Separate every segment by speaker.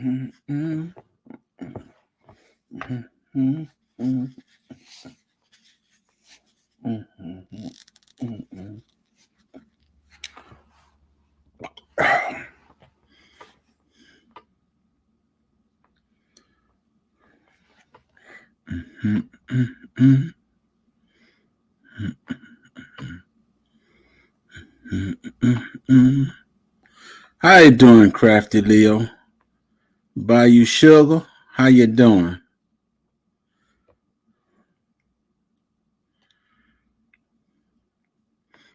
Speaker 1: How you doing, Crafty Leo? Bayou Sugar, how you doing?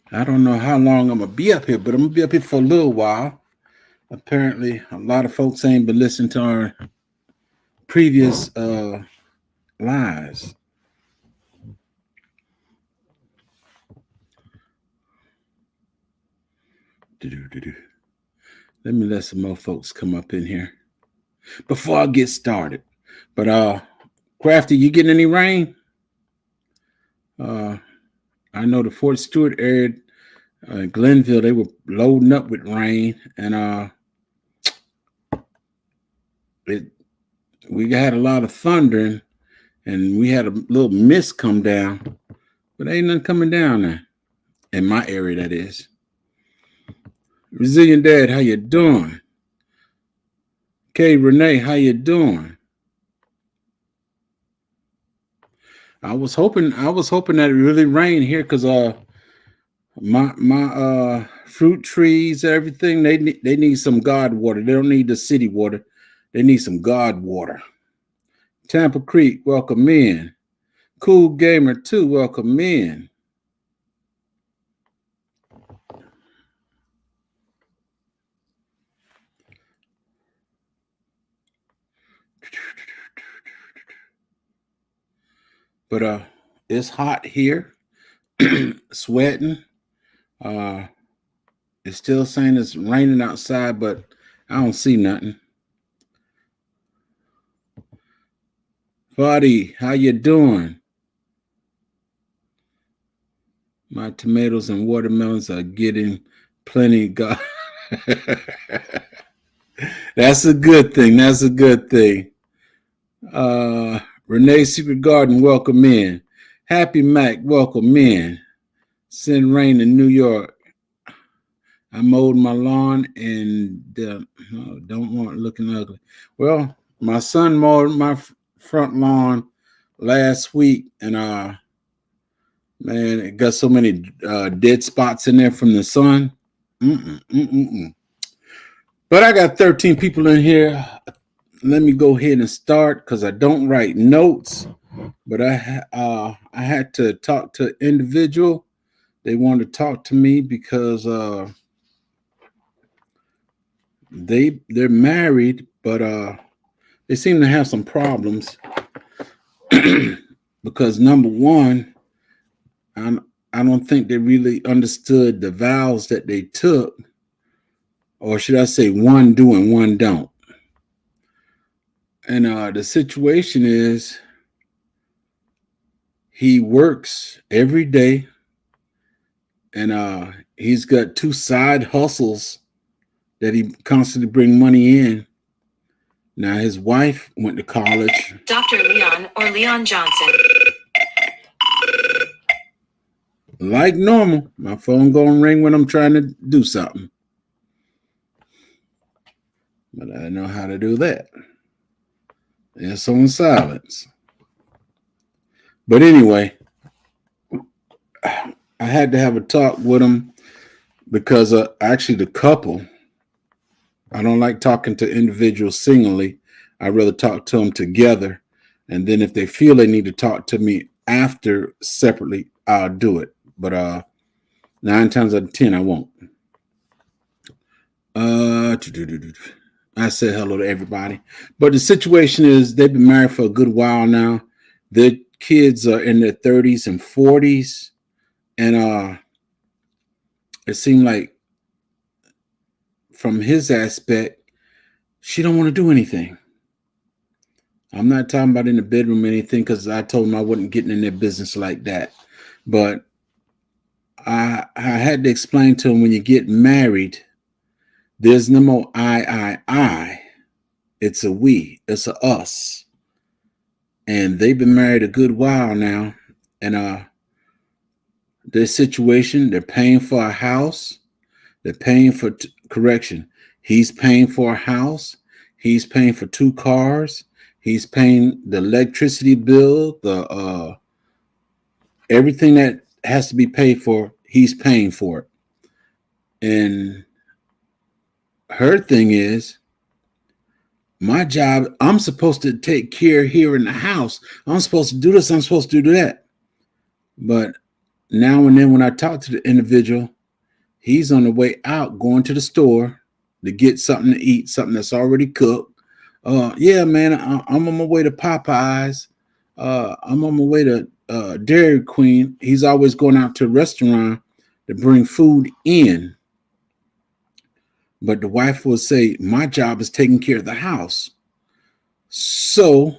Speaker 1: I don't know how long I'm gonna be up here, but I'm gonna be up here for a little while. Apparently, a lot of folks ain't been listening to our previous lives. Let me let some more folks come up in here before I get started. But Crafty, you getting any rain? I know the Fort Stewart area, Glenville, they were loading up with rain, and we had a lot of thundering, and we had a little mist come down, but ain't nothing coming down there in my area. That is. Resilient Dad, how you doing? Kay Renee, how you doing? I was hoping that it really rained here because my fruit trees, everything, they need some God water. They don't need the city water. They need some God water. Tampa Creek, welcome in. Cool Gamer 2, welcome in. But it's hot here, sweating. It's still saying it's raining outside, but I don't see nothing. Buddy, how you doing? My tomatoes and watermelons are getting plenty. God, that's a good thing. That's a good thing. Renee Secret Garden, welcome in. Happy Mac, welcome in. Send rain in New York. I mowed my lawn and don't want looking ugly. Well, my son mowed my front lawn last week, and man, it got so many dead spots in there from the sun. But I got 13 people in here. Let me go ahead and start because I don't write notes. But I had to talk to an individual. They wanted to talk to me because they're married, but they seem to have some problems. Because number one, I don't think they really understood the vows that they took, or should I say, one do and one don't. And the situation is, he works every day, and he's got two side hustles that he constantly bring money in. Now his wife went to college.
Speaker 2: Dr. Leon or Leon Johnson.
Speaker 1: Like normal, my phone gonna ring when I'm trying to do something. But I know how to do that. It's on silence. But anyway, I had to have a talk with him because actually the couple, I don't like talking to individuals singly. I'd rather talk to them together. And then if they feel they need to talk to me after separately, I'll do it. But 9 times out of 10, I won't. I said hello to everybody. But the situation is they've been married for a good while now. Their kids are in their 30s and 40s. And it seemed like from his aspect, she don't want to do anything. I'm not talking about in the bedroom or anything because I told him I wasn't getting in their business like that. But I had to explain to him when you get married, there's no more I. It's a we. It's a us. And they've been married a good while now. And their situation, they're paying for a house. They're paying for correction. He's paying for a house. He's paying for 2 cars. He's paying the electricity bill, the everything that has to be paid for. He's paying for it. And her thing is, my job, I'm supposed to take care here in the house. I'm supposed to do this. I'm supposed to do that. But now and then when I talk to the individual, he's on the way out going to the store to get something to eat, something that's already cooked. Yeah, man, I'm on my way to Popeyes. I'm on my way to Dairy Queen. He's always going out to a restaurant to bring food in. But the wife will say, my job is taking care of the house. So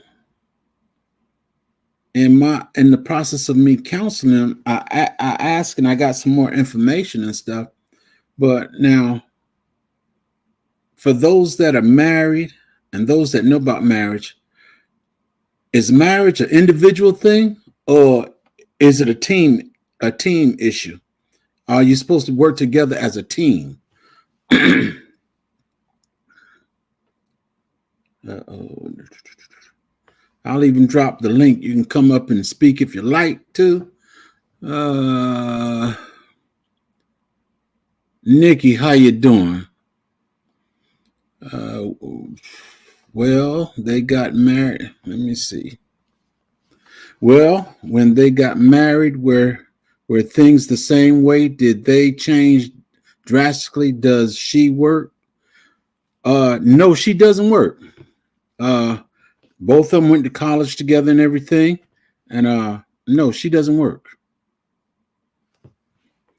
Speaker 1: in the process of me counseling him, I asked and I got some more information and stuff. But now, for those that are married and those that know about marriage, is marriage an individual thing or is it a team issue? Are you supposed to work together as a team? I'll even drop the link. You can come up and speak if you like to. Nikki, how you doing? Well, they got married. Let me see. Well, when they got married, were things the same way? Did they change drastically? Does she work? No, she doesn't work. Both of them went to college together and everything. And no, she doesn't work.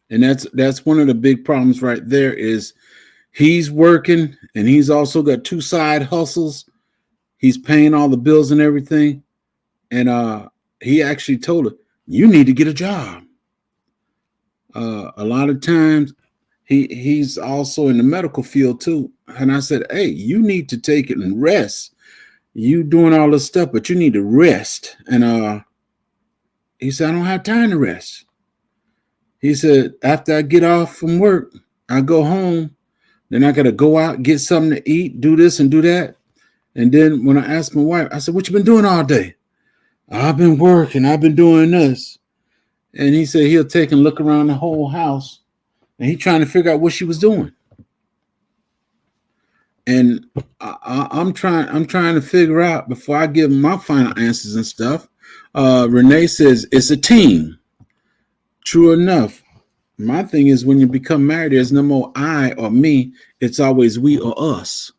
Speaker 1: And that's one of the big problems right there is he's working and he's also got 2 side hustles. He's paying all the bills and everything. And he actually told her, you need to get a job. A lot of times he's also in the medical field too. And I said, hey, you need to take it and rest. You doing all this stuff, but you need to rest. And he said, I don't have time to rest. He said, after I get off from work, I go home. Then I got to go out, get something to eat, do this and do that. And then when I asked my wife, I said, what you been doing all day? I've been working. I've been doing this. And he said he'll take and look around the whole house. And he trying to figure out what she was doing. And I'm trying to figure out before I give my final answers and stuff. Renee says it's a team. True enough. My thing is when you become married, there's no more I or me. It's always we or us.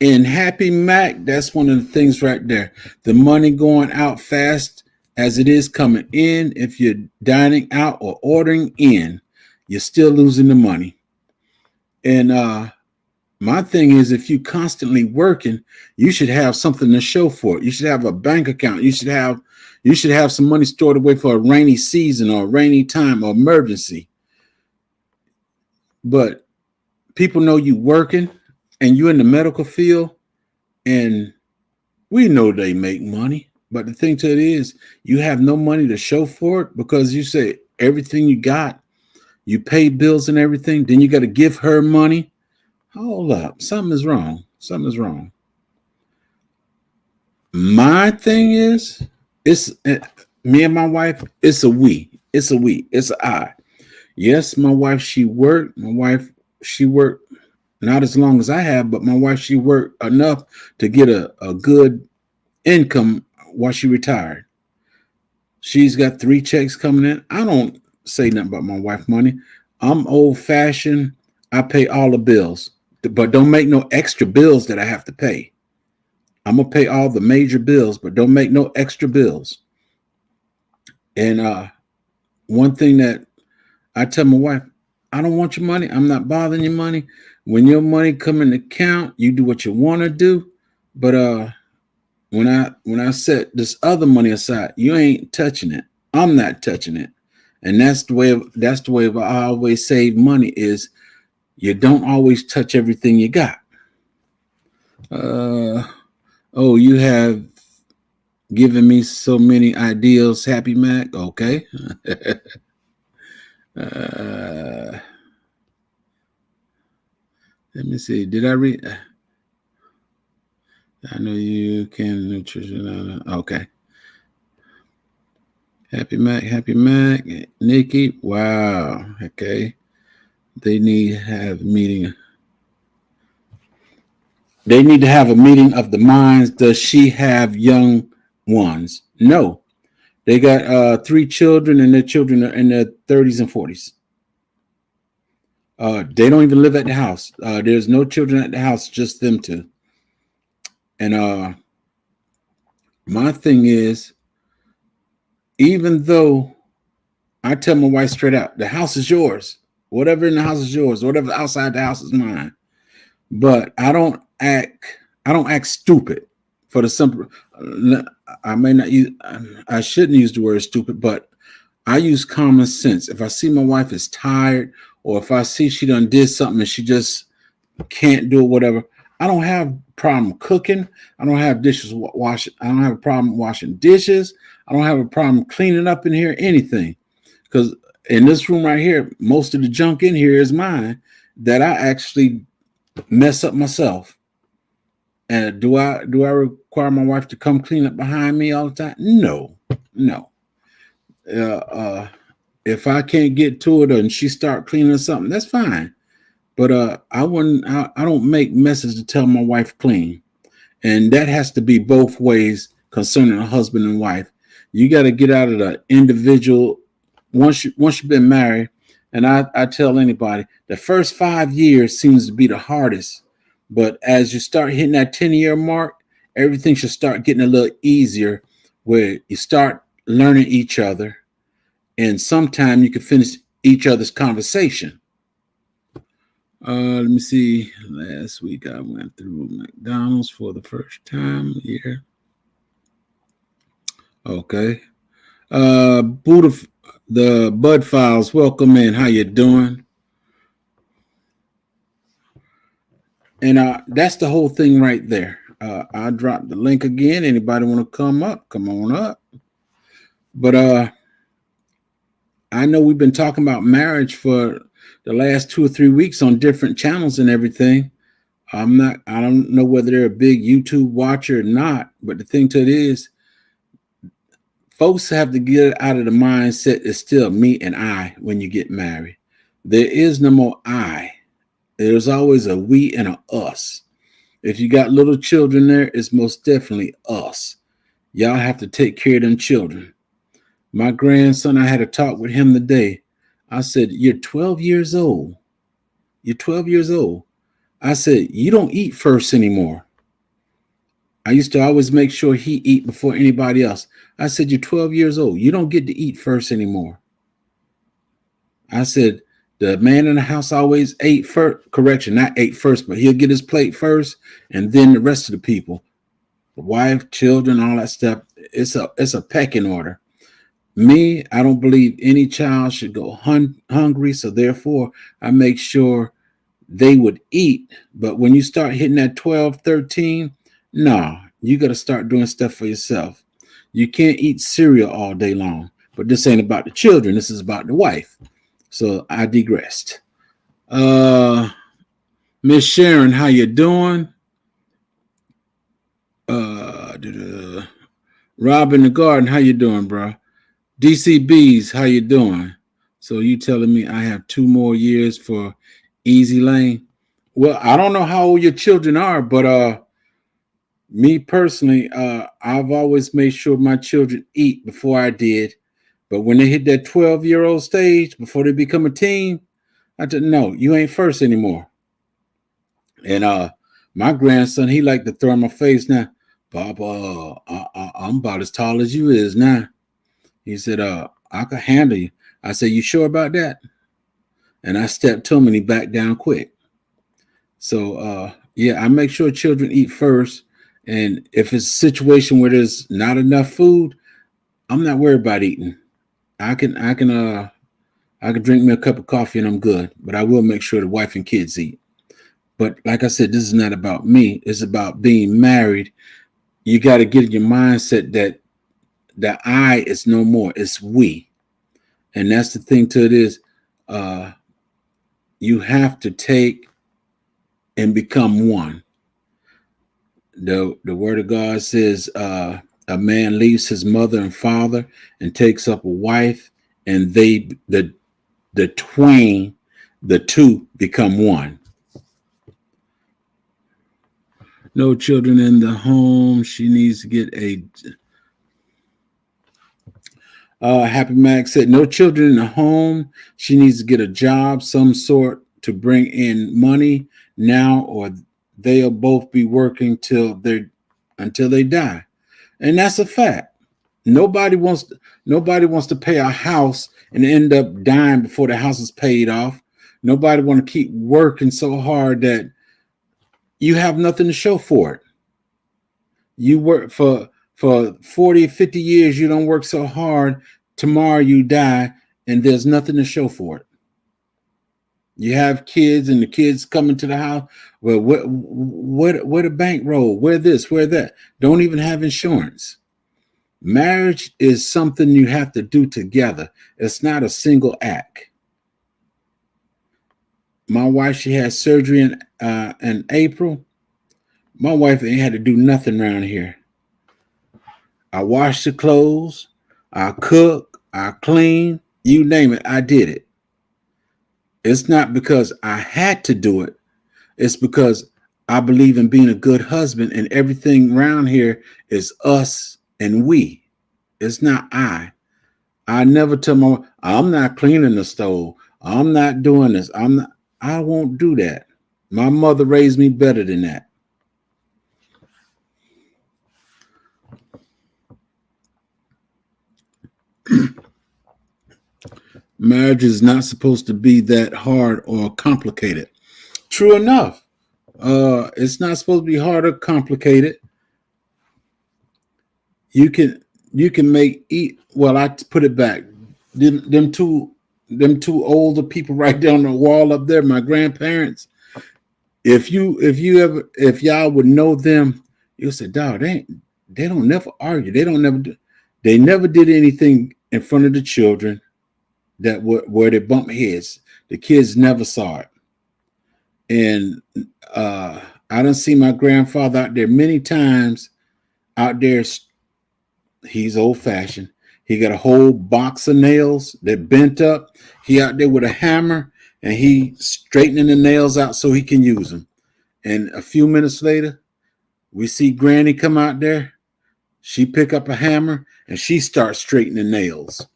Speaker 1: And Happy Mac, that's one of the things right there. The money going out fast as it is coming in. If you're dining out or ordering in, you're still losing the money. And my thing is, if you constantly working, you should have something to show for it. You should have a bank account. You should have some money stored away for a rainy season or a rainy time or emergency. But people know you working and you in the medical field, and we know they make money. But the thing to it is, you have no money to show for it because you say everything you got, you pay bills and everything. Then you got to give her money. Hold up. Something is wrong. Something is wrong. My thing is, it's me and my wife, it's a we. It's a we. It's an I. Yes, my wife, she worked. She worked not as long as I have, but my wife, she worked enough to get a good income while she retired. She's got 3 checks coming in. I don't say nothing about my wife money. I'm old fashioned. I pay all the bills, but don't make no extra bills that I have to pay. I'm going to pay all the major bills, but don't make no extra bills. And one thing that I tell my wife, I don't want your money. I'm not bothering your money. When your money come in the account, you do what you want to do. But when I set this other money aside, you ain't touching it. I'm not touching it. And that's the way I always save money is You don't always touch everything you got. Oh, you have given me so many ideals, Happy Mac. Okay. uh, let me see. Did I read? I know you can nutrition. Okay. Happy Mac, Nikki. Wow. Okay. They need to have a meeting. They need to have a meeting of the minds. Does she have young ones? No. They got 3 children, and their children are in their 30s and 40s. They don't even live at the house. There's no children at the house, just them two. And my thing is, even though I tell my wife straight out, the house is yours. Whatever in the house is yours. Whatever outside the house is mine. But I don't act stupid for the simple. I may not use. I shouldn't use the word stupid, but I use common sense. If I see my wife is tired, or if I see she done did something and she just can't do it, whatever, I don't have a problem cooking. I don't have dishes washing. I don't have a problem washing dishes. I don't have a problem cleaning up in here, anything. Because in this room right here, most of the junk in here is mine that I actually mess up myself. And do I require my wife to come clean up behind me all the time? No. If I can't get to it and she start cleaning something, that's fine. But I don't make messes to tell my wife clean. And that has to be both ways concerning a husband and wife. You got to get out of the individual. Once you've been married, and I tell anybody, the first 5 years seems to be the hardest. But as you start hitting that 10-year mark, everything should start getting a little easier, where you start learning each other. And sometime you can finish each other's conversation. Let me see. Last week I went through McDonald's for the first time here. Okay. Buddha, the Bud Files, welcome in. How you doing? And that's the whole thing right there. I dropped the link again. Anybody want to come up? Come on up. But I know we've been talking about marriage for the last 2 or 3 weeks on different channels and everything. I don't know whether they're a big YouTube watcher or not, but the thing to it is, folks have to get out of the mindset it's still me and I when you get married. There is no more I. There's always a we and a us. If you got little children there, it's most definitely us. Y'all have to take care of them children. My grandson, I had a talk with him today. I said, you're 12 years old. You're 12 years old. I said, you don't eat first anymore. I used to always make sure he eat before anybody else. I said, you're 12 years old. You don't get to eat first anymore. I said, the man in the house always ate first. Correction, not ate first, but he'll get his plate first, and then the rest of the people, the wife, children, all that stuff. It's a pecking order. Me, I don't believe any child should go hungry, so therefore I make sure they would eat. But when you start hitting that 12, 13, no, you got to start doing stuff for yourself. You can't eat cereal all day long. But this ain't about the children. This is about the wife. So I digressed. Miss Sharon, how you doing? Rob in the garden, how you doing, bro? DCBs, how you doing? So you telling me I have 2 more years for Easy Lane? Well, I don't know how old your children are, but me personally, I've always made sure my children eat before I did. But when they hit that 12-year-old stage, before they become a teen, I said, no, you ain't first anymore. And my grandson, he like to throw in my face now, Papa, I'm about as tall as you is now. He said, I could handle you. I said, you sure about that? And I stepped to him and he backed down quick. So, yeah, I make sure children eat first. And if it's a situation where there's not enough food, I'm not worried about eating. I can I could drink me a cup of coffee and I'm good, but I will make sure the wife and kids eat. But like I said, this is not about me. It's about being married. You got to get in your mindset that the I is no more. It's we. And that's the thing to it is you have to take and become one. The word of God says a man leaves his mother and father and takes up a wife, and the twain, the two become one. No children in the home. She needs to get a Happy Mac said, no children in the home. She needs to get a job, some sort, to bring in money now, or they'll both be working until they die. And that's a fact. Nobody wants to pay a house and end up dying before the house is paid off. Nobody want to keep working so hard that you have nothing to show for it. You work for 40, 50 years, you don't work so hard. Tomorrow you die and there's nothing to show for it. You have kids and the kids coming to the house. Well, where the bankroll? Where this? Where that? Don't even have insurance. Marriage is something you have to do together. It's not a single act. My wife, she had surgery in April. My wife ain't had to do nothing around here. I wash the clothes, I cook, I clean, you name it, I did it. It's not because I had to do it. It's because I believe in being a good husband, and everything around here is us and we. It's not I. I never tell my wife, I'm not cleaning the stove. I'm not doing this. I won't do that. My mother raised me better than that. Marriage is not supposed to be that hard or complicated. True enough. It's not supposed to be hard or complicated. You can well, I put it back. Them two older people right down the wall up there, my grandparents. If y'all would know them, you'll say, dog, they don't never argue. They never did anything in front of the children that where they bump heads. The kids never saw it. And I done see my grandfather out there many times. Out there, he's old fashioned. He got a whole box of nails that bent up. He out there with a hammer and he straightening the nails out so he can use them. And a few minutes later, we see Granny come out there. She pick up a hammer and she starts straightening nails.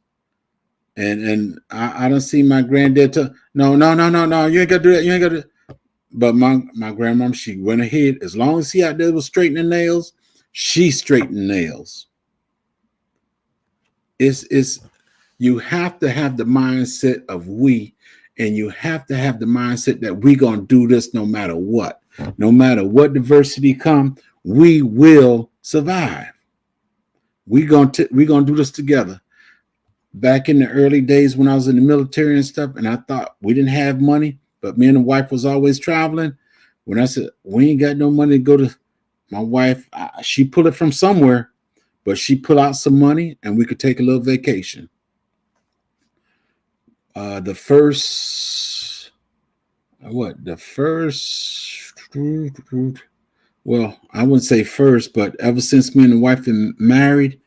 Speaker 1: And I don't see my granddad tell, no, you ain't got to do that. You ain't got to. But my grandmom, she went ahead. As long as he out there was straightening nails, she straightened nails. It's you have to have the mindset of we, and you have to have the mindset that we gonna do this no matter what. No matter what diversity come, we will survive. We gonna do this together. Back in the early days when I was in the military and stuff, and I thought we didn't have money, but me and the wife was always traveling. When I said we ain't got no money to go to, my wife, she pulled it from somewhere, but she pulled out some money and we could take a little vacation. The first, well, I wouldn't say first, but ever since me and the wife been married,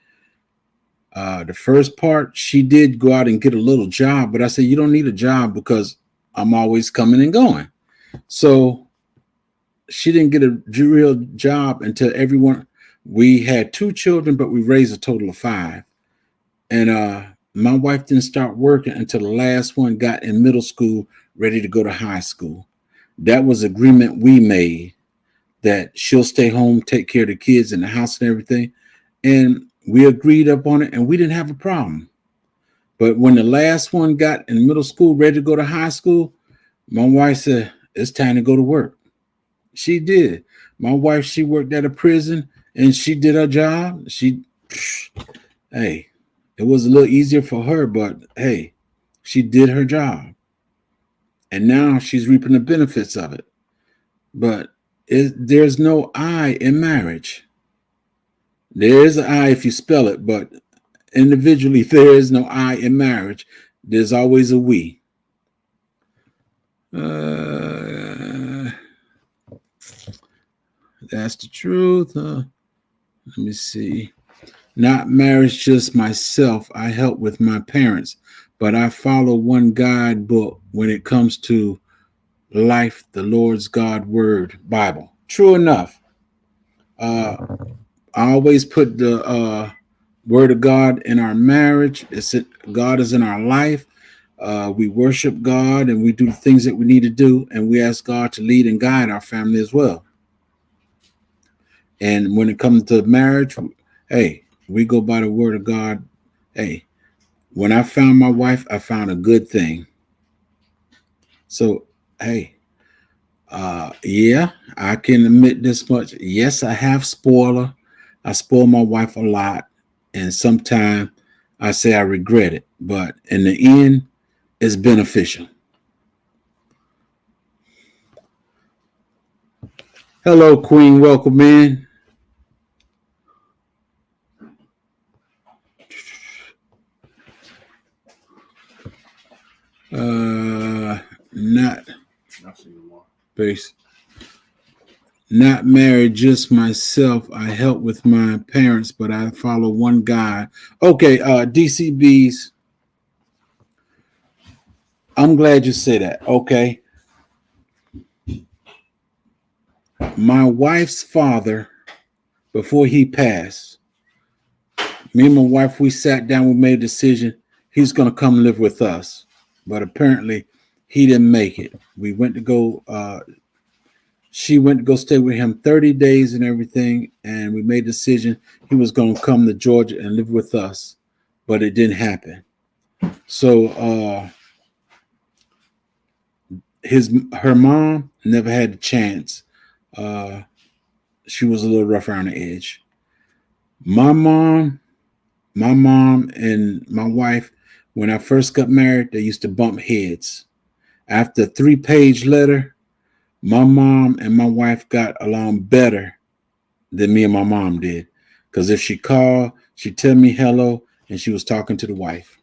Speaker 1: the first part, she did go out and get a little job, but I said, you don't need a job because I'm always coming and going. So she didn't get a real job until we had 2 children, but we raised a total of 5. And my wife didn't start working until the last one got in middle school, ready to go to high school. That was agreement we made, that she'll stay home, take care of the kids in the house and everything. And we agreed up on it and we didn't have a problem. But when the last one got in middle school, ready to go to high school, my wife said, it's time to go to work. She did. My wife, she worked at a prison and she did her job. Hey, it was a little easier for her, but hey, She did her job, and now she's reaping the benefits of it. But there's no I in marriage. There is an I if you spell it, but individually, there is no I in marriage. There's always a we. That's the truth. Let me see. Not marriage, just myself. I help with my parents, but I follow one guidebook when it comes to life, the Lord's God Word, Bible. True enough. I always put the Word of God in our marriage. God is in our life. We worship God and we do the things that we need to do, and we ask God to lead and guide our family as well. And when it comes to marriage, hey, we go by the Word of God. Hey, when I found my wife, I found a good thing. So, hey, yeah, I can admit this much. Yes, I have spoiled her. I spoil my wife a lot, and sometimes I say I regret it, but in the end, it's beneficial. Hello, Queen. Welcome in. Not base. Not married, just myself. I help with my parents, but I follow one guy. Okay, DCBs. I'm glad you say that. Okay. My wife's father, before he passed, me and my wife, we sat down, we made a decision. He's going to come live with us. But apparently, he didn't make it. We went to go, she went to go stay with him 30 days and everything. And we made a decision he was going to come to Georgia and live with us. But it didn't happen. So her mom never had a chance. She was a little rough around the edge. My mom and my wife, when I first got married, they used to bump heads. After a 3-page letter, my mom and my wife got along better than me and my mom did. Because if she called, she'd tell me hello, and she was talking to the wife.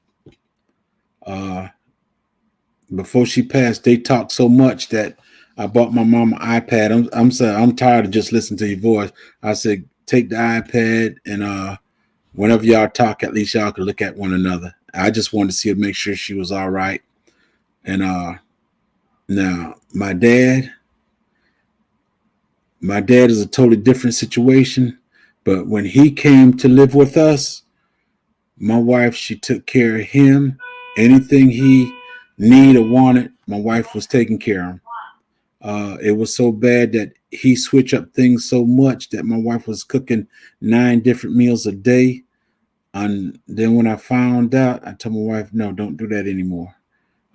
Speaker 1: Before she passed, they talked so much that I bought my mom an iPad. I'm tired of just listening to your voice. I said, take the iPad, and whenever y'all talk, at least y'all can look at one another. I just wanted to see her, make sure she was all right. And now my dad is a totally different situation. But when he came to live with us, my wife, she took care of him. Anything he needed or wanted, my wife was taking care of him. It was so bad that he switched up things so much that my wife was cooking 9 different meals a day. And then when I found out, I told my wife, no, don't do that anymore.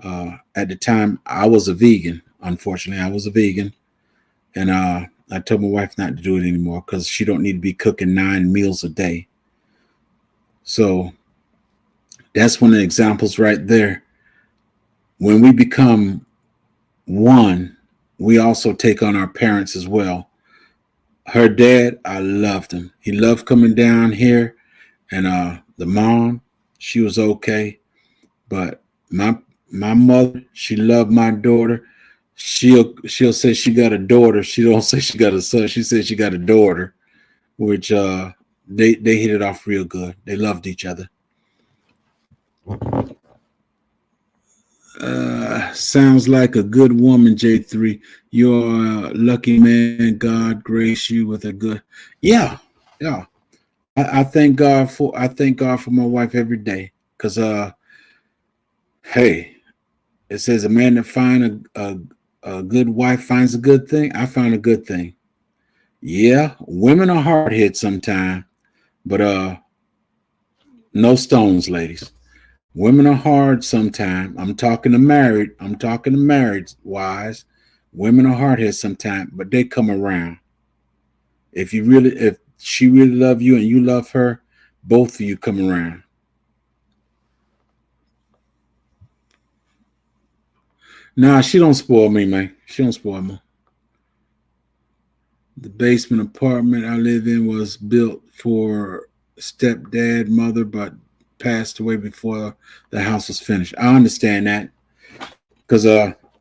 Speaker 1: At the time, I was a vegan. Unfortunately, I was a vegan. And I told my wife not to do it anymore because she don't need to be cooking 9 meals a day. So that's one of the examples right there. When we become one, we also take on our parents as well. Her dad, I loved him. He loved coming down here. And the mom, she was okay. But my mother, she loved my daughter. She'll say she got a daughter. She don't say she got a son. She said she got a daughter, which they hit it off real good. They loved each other. Sounds like a good woman, J3. You're a lucky man. God grace you with a good. Yeah. I thank God for my wife every day. Cause hey, it says a man that find a good wife finds a good thing. I found a good thing. Yeah, women are hard hit sometimes, but no stones, ladies. Women are hard sometimes. I'm talking to married wives. Women are hard hit sometimes, but they come around. If she really love you and you love her, both of you come around. Nah, she don't spoil me, man. She don't spoil me. The basement apartment I live in was built for stepdad, mother, but passed away before the house was finished. I understand that because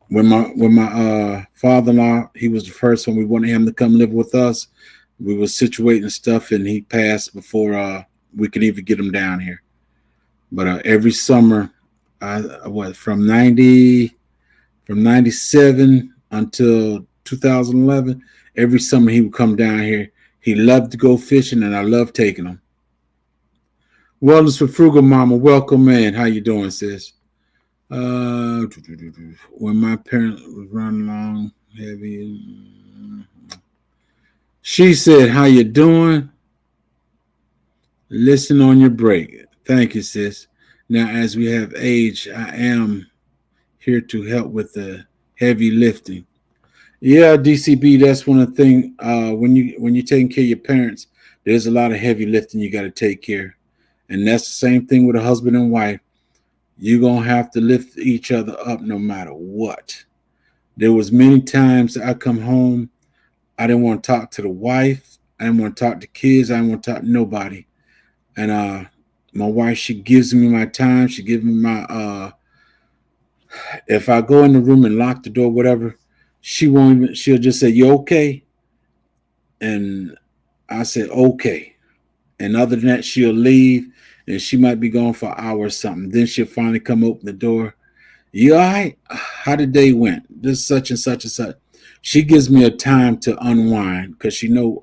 Speaker 1: when my father-in-law, he was the first one. We wanted him to come live with us. We were situating stuff, and he passed before we could even get him down here. But every summer, what from 97 until 2011, every summer he would come down here. He loved to go fishing, and I loved taking him. Wellness for Frugal Mama, welcome in. How you doing, sis? When my parents was running along heavy, she said, "How you doing? Listen on your break." Thank you, sis. Now, as we have age, I am here to help with the heavy lifting. Yeah, DCB, that's one of the things. When you're taking care of your parents, there's a lot of heavy lifting you got to take care, and that's the same thing with a husband and wife. You're gonna have to lift each other up no matter what. There was many times I come home, I didn't want to talk to the wife, I didn't want to talk to kids, I didn't want to talk to nobody. And my wife, she gives me my time, she gives me my if I go in the room and lock the door, whatever, she'll just say, "You okay?" And I said, "Okay." And other than that, she'll leave and she might be gone for an hour or something. Then she'll finally come open the door. "You all right? How the day went? This such and such and such." She gives me a time to unwind because she know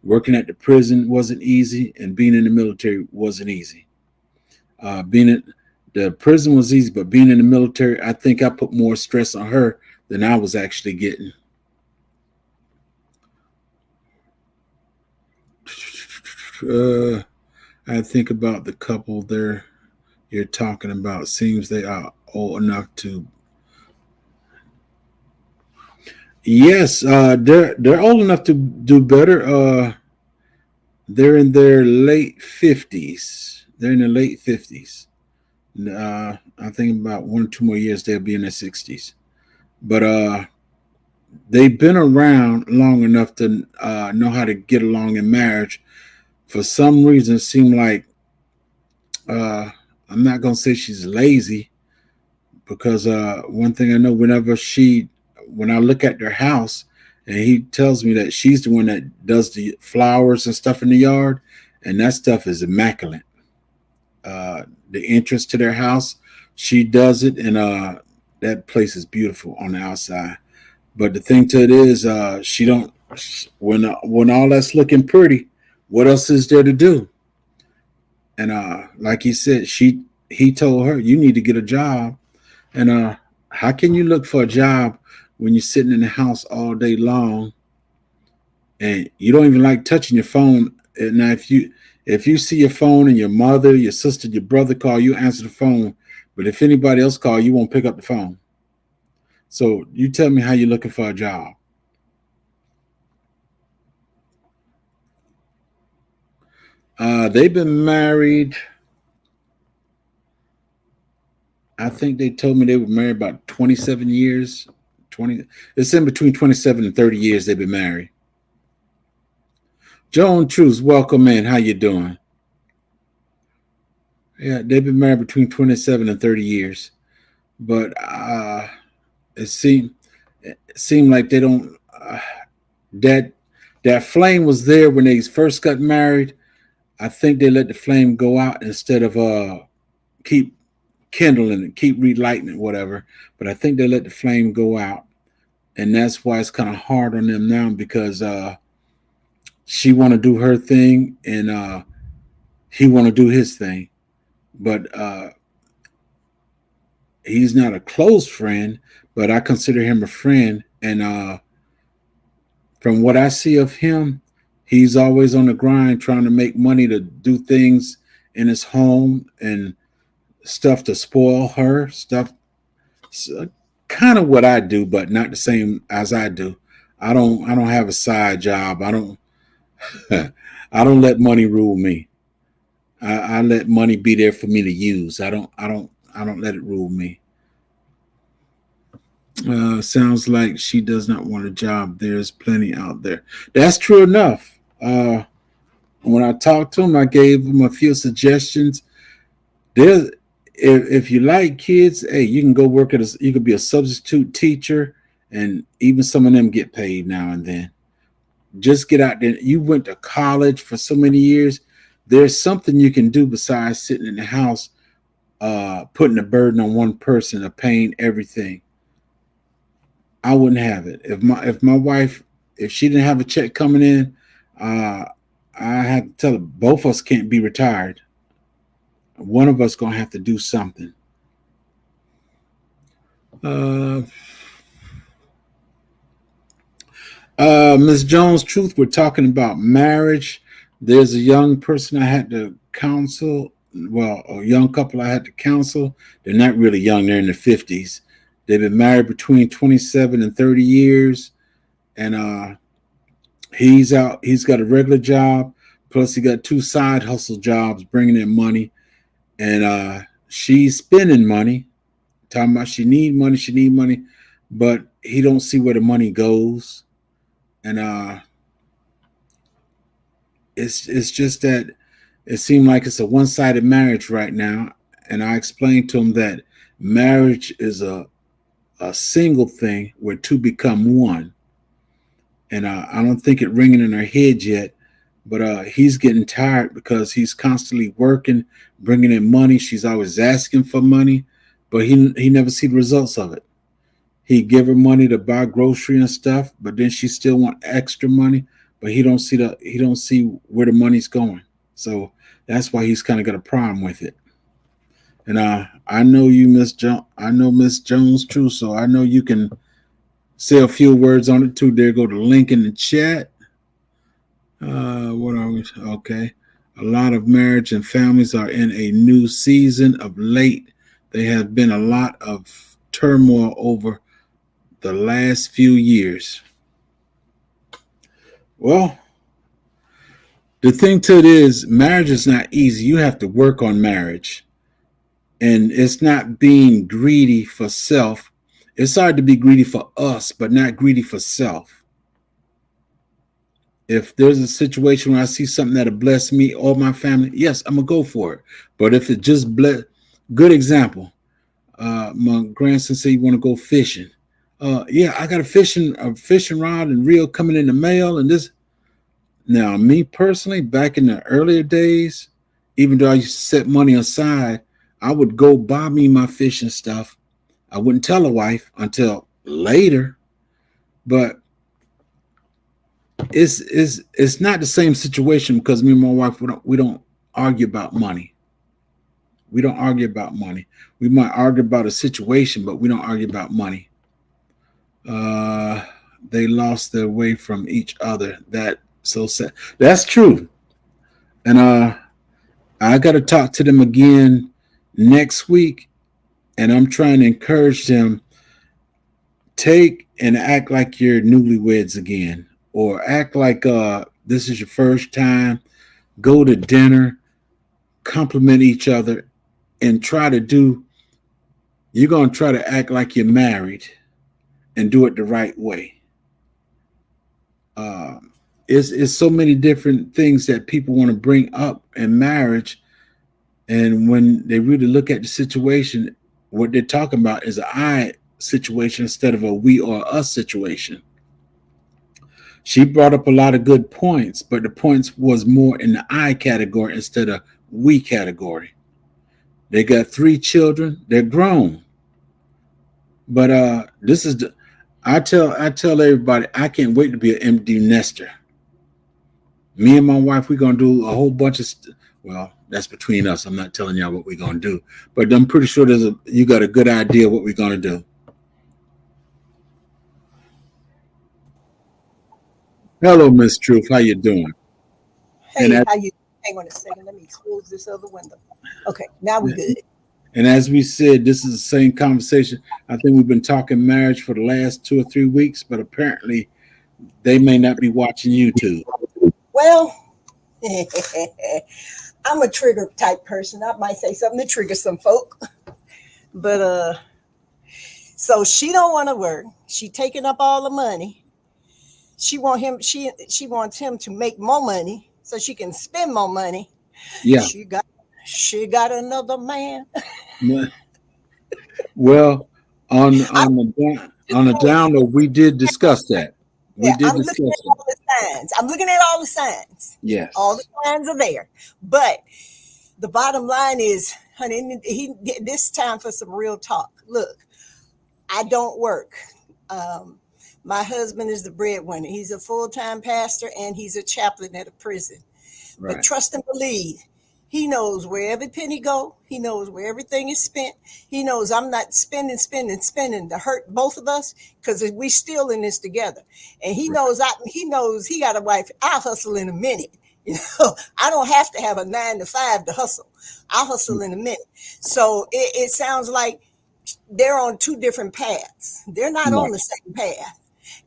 Speaker 1: working at the prison wasn't easy and being in the military wasn't easy. Being at the prison was easy, but being in the military, I think I put more stress on her than I was actually getting. I think about the couple there you're talking about. Seems they are old enough to. Yes, they're old enough to do better. They're in their late 50s. They're in their late 50s. I think about 1 or 2 more years they'll be in their 60s. But they've been around long enough to know how to get along in marriage. For some reason, it seemed like uh, I'm not gonna say she's lazy because one thing I know, when I look at their house, and he tells me that she's the one that does the flowers and stuff in the yard, and that stuff is immaculate. The entrance to their house, she does it, and that place is beautiful on the outside. But the thing to it is, she don't. When all that's looking pretty, what else is there to do? And like he said, he told her, "You need to get a job." And how can you look for a job when you're sitting in the house all day long and you don't even like touching your phone? Now, if you see your phone and your mother, your sister, your brother call, you answer the phone. But if anybody else call, you won't pick up the phone. So you tell me how you're looking for a job. They've been married. I think they told me they were married about 27 years. 20. It's in between 27 and 30 years they've been married. Joan Truce, welcome in. How you doing? Yeah, they've been married between 27 and 30 years. But it seemed like they don't that that flame was there when they first got married. I think they let the flame go out instead of keep kindling it, keep relighting it, whatever. But I think they let the flame go out, and that's why it's kind of hard on them now because she want to do her thing and he want to do his thing. But he's not a close friend, but I consider him a friend. And from what I see of him, he's always on the grind trying to make money to do things in his home and stuff to spoil her stuff. So, kind of what I do, but not the same as I do. I don't have a side job. I don't I don't let money rule me. I let money be there for me to use. I don't let it rule me. Sounds like she does not want a job. There's plenty out there. That's true enough. When I talked to him, I gave him a few suggestions. There's if you like kids, hey, you can go work at you could be a substitute teacher, and even some of them get paid now and then. Just get out there. You went to college for so many years. There's something you can do besides sitting in the house, putting the burden on one person of paying everything. I wouldn't have it. If my wife, if she didn't have a check coming in, uh, I had to tell her both of us can't be retired. One of us gonna have to do something. Uh, Ms. Jones, truth, we're talking about marriage. There's a young person I had to counsel. Well, a young couple I had to counsel. They're not really young, they're in their 50s. They've been married between 27 and 30 years. And he's got a regular job. Plus, he got two side hustle jobs bringing in money. And she's spending money, talking about she need money, but he don't see where the money goes. And it's just that it seemed like it's a one-sided marriage right now. And I explained to him that marriage is a single thing where two become one. And I don't think it ringing in her head yet, but he's getting tired because he's constantly working, bringing in money. She's always asking for money, but he never see the results of it. He give her money to buy grocery and stuff, but then she still want extra money, but he don't see where the money's going. So that's why he's kind of got a problem with it. And I know you, Miss Jones. I know Miss Jones too, so I know you can say a few words on it too. There go the link in the chat. What are we? Okay. A lot of marriage and families are in a new season of late. There has been a lot of turmoil over the last few years. Well, the thing to it is, marriage is not easy. You have to work on marriage. And it's not being greedy for self. It's hard to be greedy for us, but not greedy for self. If there's a situation where I see something that'll bless me or my family, yes, I'm gonna go for it. But if it just bless, good example. My grandson said you want to go fishing. Yeah, I got a fishing rod and reel coming in the mail and this. Now, me personally, back in the earlier days, even though I used to set money aside, I would go buy me my fishing stuff. I wouldn't tell a wife until later, but it's not the same situation because me and my wife we don't argue about money. We don't argue about money. We might argue about a situation, but we don't argue about money. They lost their way from each other. That so sad. That's true. And I got to talk to them again next week, and I'm trying to encourage them take and act like you're newlyweds again, or act like this is your first time. Go to dinner, compliment each other, and try to do. You're gonna try to act like you're married, and do it the right way. Uh, it's so many different things that people want to bring up in marriage, and when they really look at the situation, what they're talking about is an I situation instead of a we or us situation. She brought up a lot of good points, but the points was more in the I category instead of we category. They got three children. They're grown. But this is the I tell everybody I can't wait to be an empty nester. Me and my wife, we're gonna do a whole bunch of well, that's between us. I'm not telling y'all what we're gonna do, but I'm pretty sure you got a good idea what we're gonna do. Hello, Miss Truth. How you doing? And
Speaker 3: Hey, how you? Hang on a second. Let me close this other window. Okay, now we good.
Speaker 1: and as we said, this is the same conversation. I think we've been talking marriage for the last 2 or 3 weeks, but apparently they may not be watching YouTube.
Speaker 3: Well, I'm a trigger type person. I might say something to trigger some folk, but So she don't want to work. She taking up all the money. She wants him to make more money so she can spend more money.
Speaker 1: Yeah.
Speaker 3: She got another man.
Speaker 1: Well, on the down low, we did discuss that. We
Speaker 3: Yeah,
Speaker 1: did
Speaker 3: I'm looking
Speaker 1: discuss
Speaker 3: at
Speaker 1: it.
Speaker 3: all the signs. I'm looking at all the signs.
Speaker 1: Yes.
Speaker 3: All the signs are there. But the bottom line is, honey, this time for some real talk. Look, I don't work. My husband is the breadwinner. He's a full-time pastor and he's a chaplain at a prison. But
Speaker 1: Right.
Speaker 3: trust and believe, he knows where every penny go. He knows where everything is spent. He knows I'm not spending to hurt both of us because we still in this together. And he knows he got a wife. I'll hustle in a minute. I don't have to have a 9 to 5 to hustle. I'll hustle in a minute. So it sounds like they're on two different paths. They're not on the same path.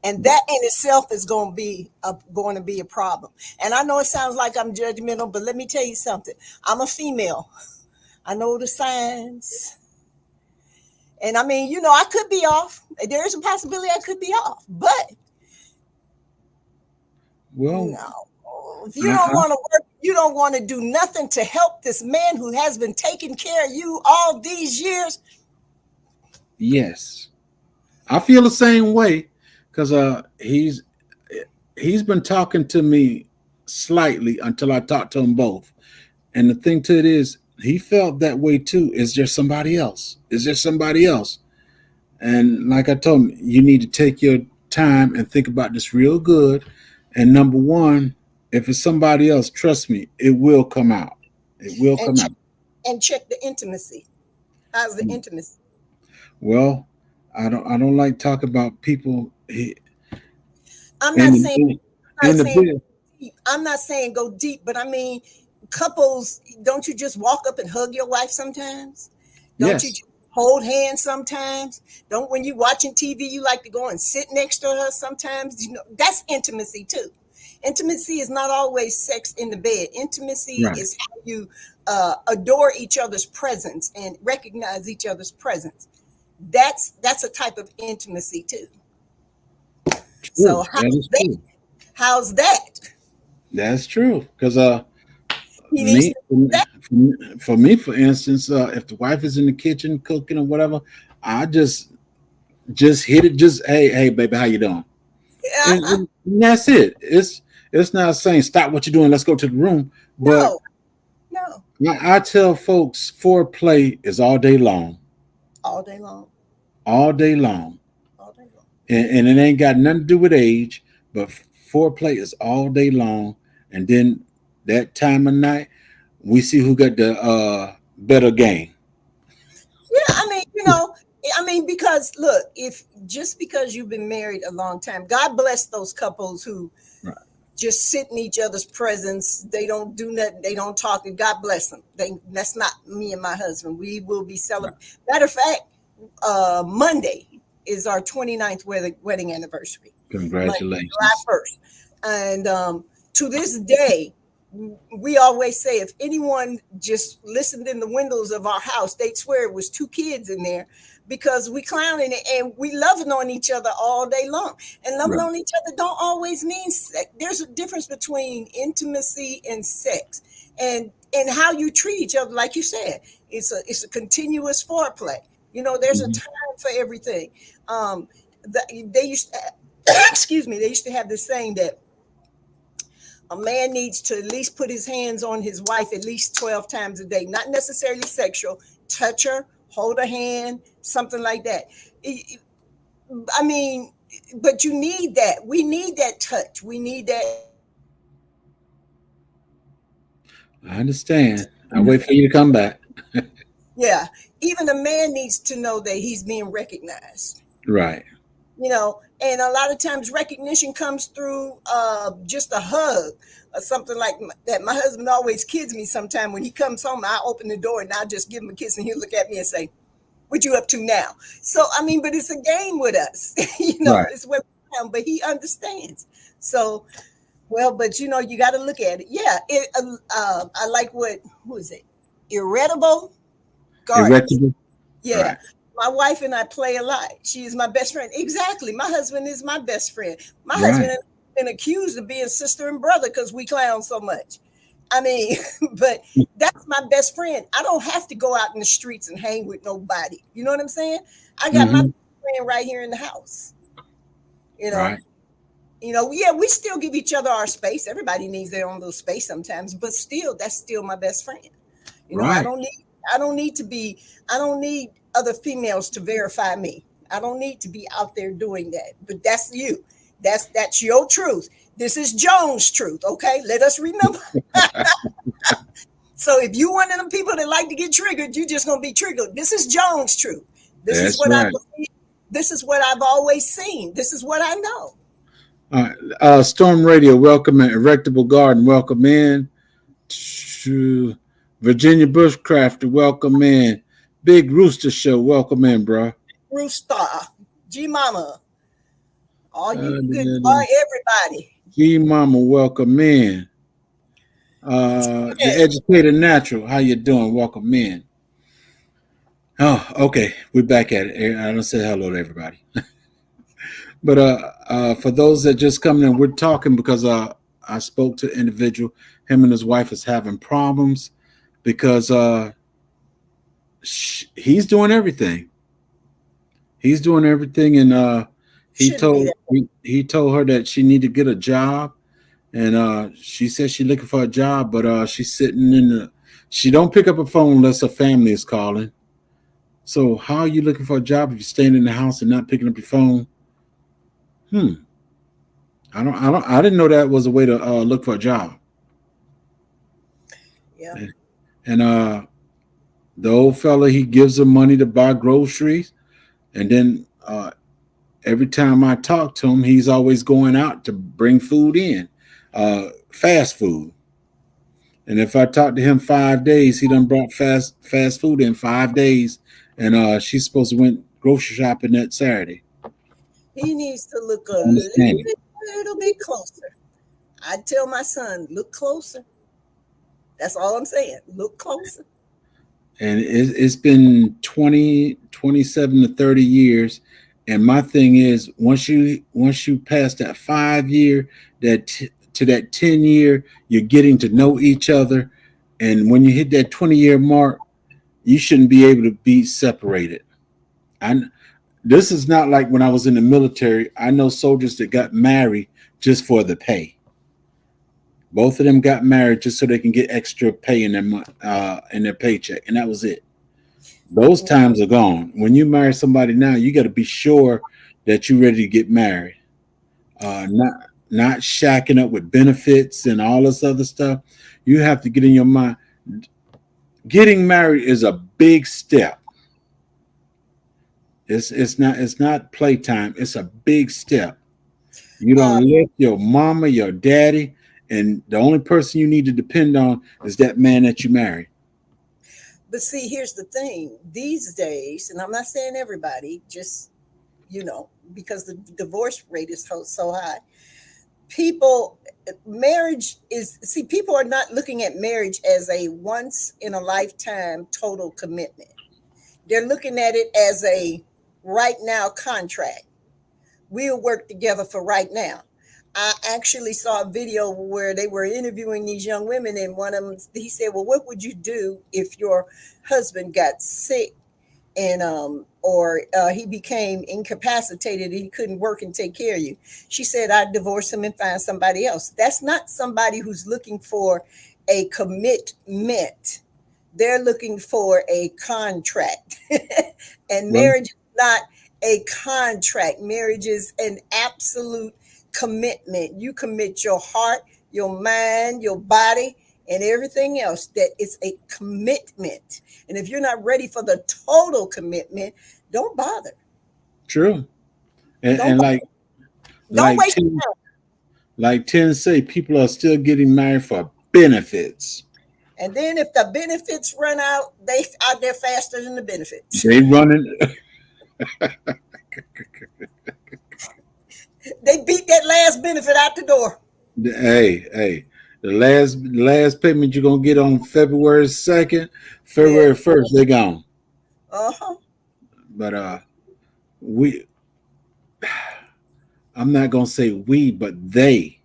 Speaker 3: And that in itself is going to be a problem. And I know it sounds like I'm judgmental, but let me tell you something. I'm a female. I know the signs. And I mean, I could be off. There's a possibility I could be off. But if you don't want to work, you don't want to do nothing to help this man who has been taking care of you all these years.
Speaker 1: Yes. I feel the same way. Because he's been talking to me slightly until I talked to them both. And the thing to it is, he felt that way too. Is there somebody else? Is there somebody else? And like I told him, you need to take your time and think about this real good. And number one, if it's somebody else, trust me, it will come out. It will come out.
Speaker 3: And check the intimacy. How's the intimacy?
Speaker 1: Well, I don't like talking about people.
Speaker 3: I'm not saying go deep, but I mean, couples, don't you just walk up and hug your wife sometimes? Don't you just hold hands sometimes? When you're watching TV, you like to go and sit next to her sometimes? That's intimacy too. Intimacy is not always sex in the bed. Intimacy is how you adore each other's presence and recognize each other's presence. That's a type of intimacy too. So how's that?
Speaker 1: That's true. Because for me, for instance, if the wife is in the kitchen cooking or whatever, I just hit it. Just hey, baby, how you doing? And that's it. It's not saying stop what you're doing. Let's go to the room. But
Speaker 3: no.
Speaker 1: I tell folks, foreplay is all day long.
Speaker 3: All day long.
Speaker 1: All day long. And it ain't got nothing to do with age, but foreplay is all day long. And then that time of night, we see who got the better game.
Speaker 3: Yeah, because look, just because you've been married a long time, God bless those couples who just sit in each other's presence. They don't do nothing. They don't talk. And God bless them. That's not me and my husband. We will be celebrating. Matter of fact, Monday is our 29th wedding anniversary.
Speaker 1: Congratulations.
Speaker 3: July 1st. And to this day, we always say if anyone just listened in the windows of our house, they'd swear it was 2 kids in there because we clowning it and we loving on each other all day long. And loving on each other don't always mean sex. There's a difference between intimacy and sex and how you treat each other. Like you said, it's a continuous foreplay. There's a time for everything. They used to have this saying that a man needs to at least put his hands on his wife at least 12 times a day, not necessarily sexual, touch her, hold her hand, something like that. I mean, but you need that. We need that touch. We need that.
Speaker 1: I understand. I'll wait for you to come back.
Speaker 3: Yeah. Even a man needs to know that he's being recognized.
Speaker 1: Right.
Speaker 3: And a lot of times recognition comes through just a hug or something like that. My husband always kids me sometime when he comes home. I open the door and I just give him a kiss and he'll look at me and say, "What you up to now?" So, but it's a game with us. It's what we have, but he understands. So, but you got to look at it. Yeah. I like who is it? Irritable.
Speaker 1: Irritable.
Speaker 3: Yeah. Right. My wife and I play a lot. She is my best friend. Exactly. My husband is my best friend. My
Speaker 1: Right.
Speaker 3: husband has been accused of being sister and brother because we clown so much. I mean, but that's my best friend. I don't have to go out in the streets and hang with nobody. You know what I'm saying? I got my
Speaker 1: Mhm.
Speaker 3: friend right here in the house. You know,
Speaker 1: Right.
Speaker 3: yeah, we still give each other our space. Everybody needs their own little space sometimes, but still, that's still my best friend. You know,
Speaker 1: Right.
Speaker 3: I don't need to be, I don't need other females to verify me. I don't need to be out there doing that. But that's you. That's your truth. This is Jones' truth. Okay. Let us remember. So if you one of them people that like to get triggered, you just gonna be triggered. This is Jones' truth. This is
Speaker 1: That's
Speaker 3: what I
Speaker 1: right.
Speaker 3: believe. This is what I've always seen. This is what I know.
Speaker 1: All right. Storm Radio, welcome in. Erectable Garden, welcome in. To Virginia Bushcrafter, welcome in. Big Rooster Show, welcome in, bro.
Speaker 3: Rooster, G Mama, all you good,
Speaker 1: Uh,
Speaker 3: all everybody.
Speaker 1: G Mama, welcome in. The Educated Natural, how you doing? Welcome in. Oh, okay, we're back at it. I don't say hello to everybody. But for those that just coming in, we're talking because I spoke to an individual. Him and his wife is having problems because he's doing everything. He's doing everything, and he
Speaker 3: Shouldn't be
Speaker 1: told
Speaker 3: that.
Speaker 1: he told her that she need to get a job, and she said she's looking for a job, but she's sitting in the. She don't pick up a phone unless her family is calling. So how are you looking for a job if you're staying in the house and not picking up your phone? I didn't know that was a way to look for a job.
Speaker 3: Yeah.
Speaker 1: And the old fella, he gives her money to buy groceries, and then every time I talk to him, he's always going out to bring food in, fast food. And if I talk to him 5 days, he done brought fast food in 5 days, and she's supposed to went grocery shopping that Saturday.
Speaker 3: He needs to look a
Speaker 1: Understanding.
Speaker 3: little bit closer. I tell my son, look closer. That's all I'm saying. Look closer.
Speaker 1: And it's been 20, 27 to 30 years. And my thing is, once you pass that 5 year, to that 10 year, you're getting to know each other. And when you hit that 20-year mark, you shouldn't be able to be separated. And this is not like when I was in the military. I know soldiers that got married just for the pay. Both of them got married just so they can get extra pay in their paycheck, and that was it. Those times are gone. When you marry somebody now, you got to be sure that you're ready to get married. Not shacking up with benefits and all this other stuff. You have to get in your mind. Getting married is a big step. It's not playtime. It's a big step. You don't let your mama, your daddy, and the only person you need to depend on is that man that you marry.
Speaker 3: But see, here's the thing. These days, and I'm not saying everybody, just, because the divorce rate is so high. People are not looking at marriage as a once in a lifetime total commitment. They're looking at it as a right now contract. We'll work together for right now. I actually saw a video where they were interviewing these young women, and one of them, he said, well, what would you do if your husband got sick and or he became incapacitated and he couldn't work and take care of you? She said, I'd divorce him and find somebody else. That's not somebody who's looking for a commitment. They're looking for a contract. And marriage is not a contract. Marriage is an absolute commitment. You commit your heart, your mind, your body, and everything else. That it's a commitment. And if you're not ready for the total commitment, don't bother.
Speaker 1: True. And,
Speaker 3: Don't
Speaker 1: and
Speaker 3: bother. Don't waste
Speaker 1: Tim,
Speaker 3: time.
Speaker 1: like Tim say, people are still getting married for benefits.
Speaker 3: And then if the benefits run out, they out there faster than the benefits.
Speaker 1: They running.
Speaker 3: They beat that last benefit out the door.
Speaker 1: Hey, the last payment you're gonna get on February 2nd, February 1st, they're gone.
Speaker 3: Uh-huh.
Speaker 1: but we. I'm not gonna say we, but they,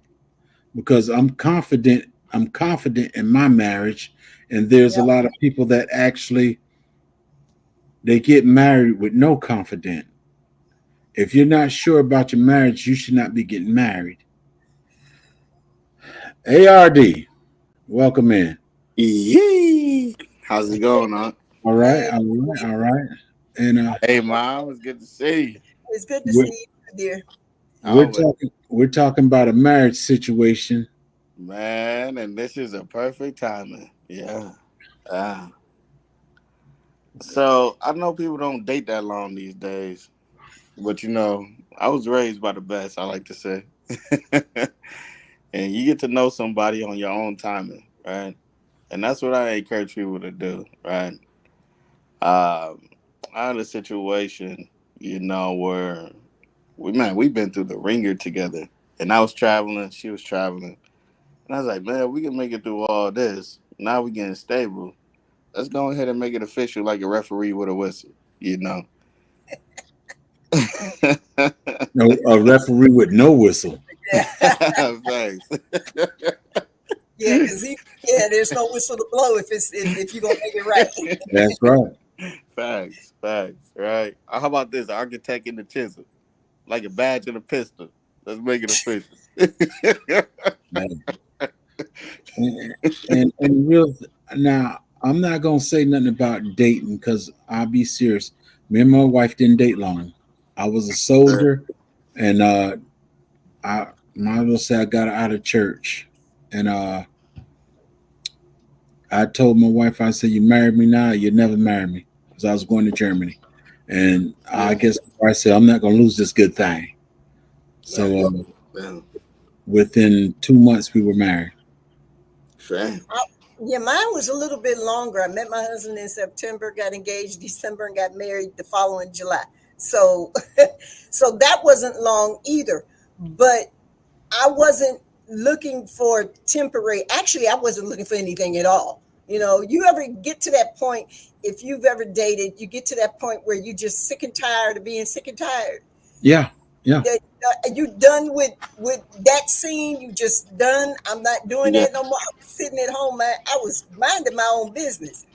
Speaker 1: because I'm confident. I'm confident in my marriage, and there's a
Speaker 3: Yep.
Speaker 1: lot of people that actually they get married with no confidence. If you're not sure about your marriage, you should not be getting married. ARD, welcome in.
Speaker 4: Yee! How's it going, huh?
Speaker 1: All right,
Speaker 3: Hey,
Speaker 1: all right, all right. And
Speaker 4: Hey, Mom, it's good to see you.
Speaker 3: it's good to
Speaker 1: we're,
Speaker 3: see you, dear.
Speaker 4: Always,
Speaker 1: we're talking about a marriage situation.
Speaker 4: man, and this is a perfect timing. Yeah. Ah. So I know people don't date that long these days, but I was raised by the best. I like to say, and you get to know somebody on your own timing, right? And that's what I encourage people to do, right? Um, I had a situation, where we've been through the ringer together, and I was traveling, she was traveling, and I was like, man, we can make it through all this. Now we getting stable. Let's go ahead and make it official, like a referee with a whistle, you know.
Speaker 1: No, a referee with no whistle.
Speaker 4: Thanks.
Speaker 3: Yeah, because there's no whistle to blow if you're gonna make it right.
Speaker 1: That's right.
Speaker 4: Facts. Right. How about this? Architect in the chisel, like a badge and a pistol. Let's make it official.
Speaker 1: Man. And real now, I'm not gonna say nothing about dating because I'll be serious. Me and my wife didn't date long. I was a soldier, and I might as well say I got out of church, and I told my wife, I said, "You married me now, you never marry me," because I was going to Germany, and I guess I said I'm not gonna lose this good thing. So within 2 months, we were married.
Speaker 4: Fair.
Speaker 3: Yeah, mine was a little bit longer. I met my husband in September, got engaged December, and got married the following July. So, so that wasn't long either. But I wasn't looking for temporary. Actually, I wasn't looking for anything at all. You ever get to that point? If you've ever dated, you get to that point where you just sick and tired of being sick and tired.
Speaker 1: Yeah, yeah.
Speaker 3: You done with that scene? You just done? I'm not doing
Speaker 4: Yeah.
Speaker 3: that no more. I was sitting at home. I was minding my own business.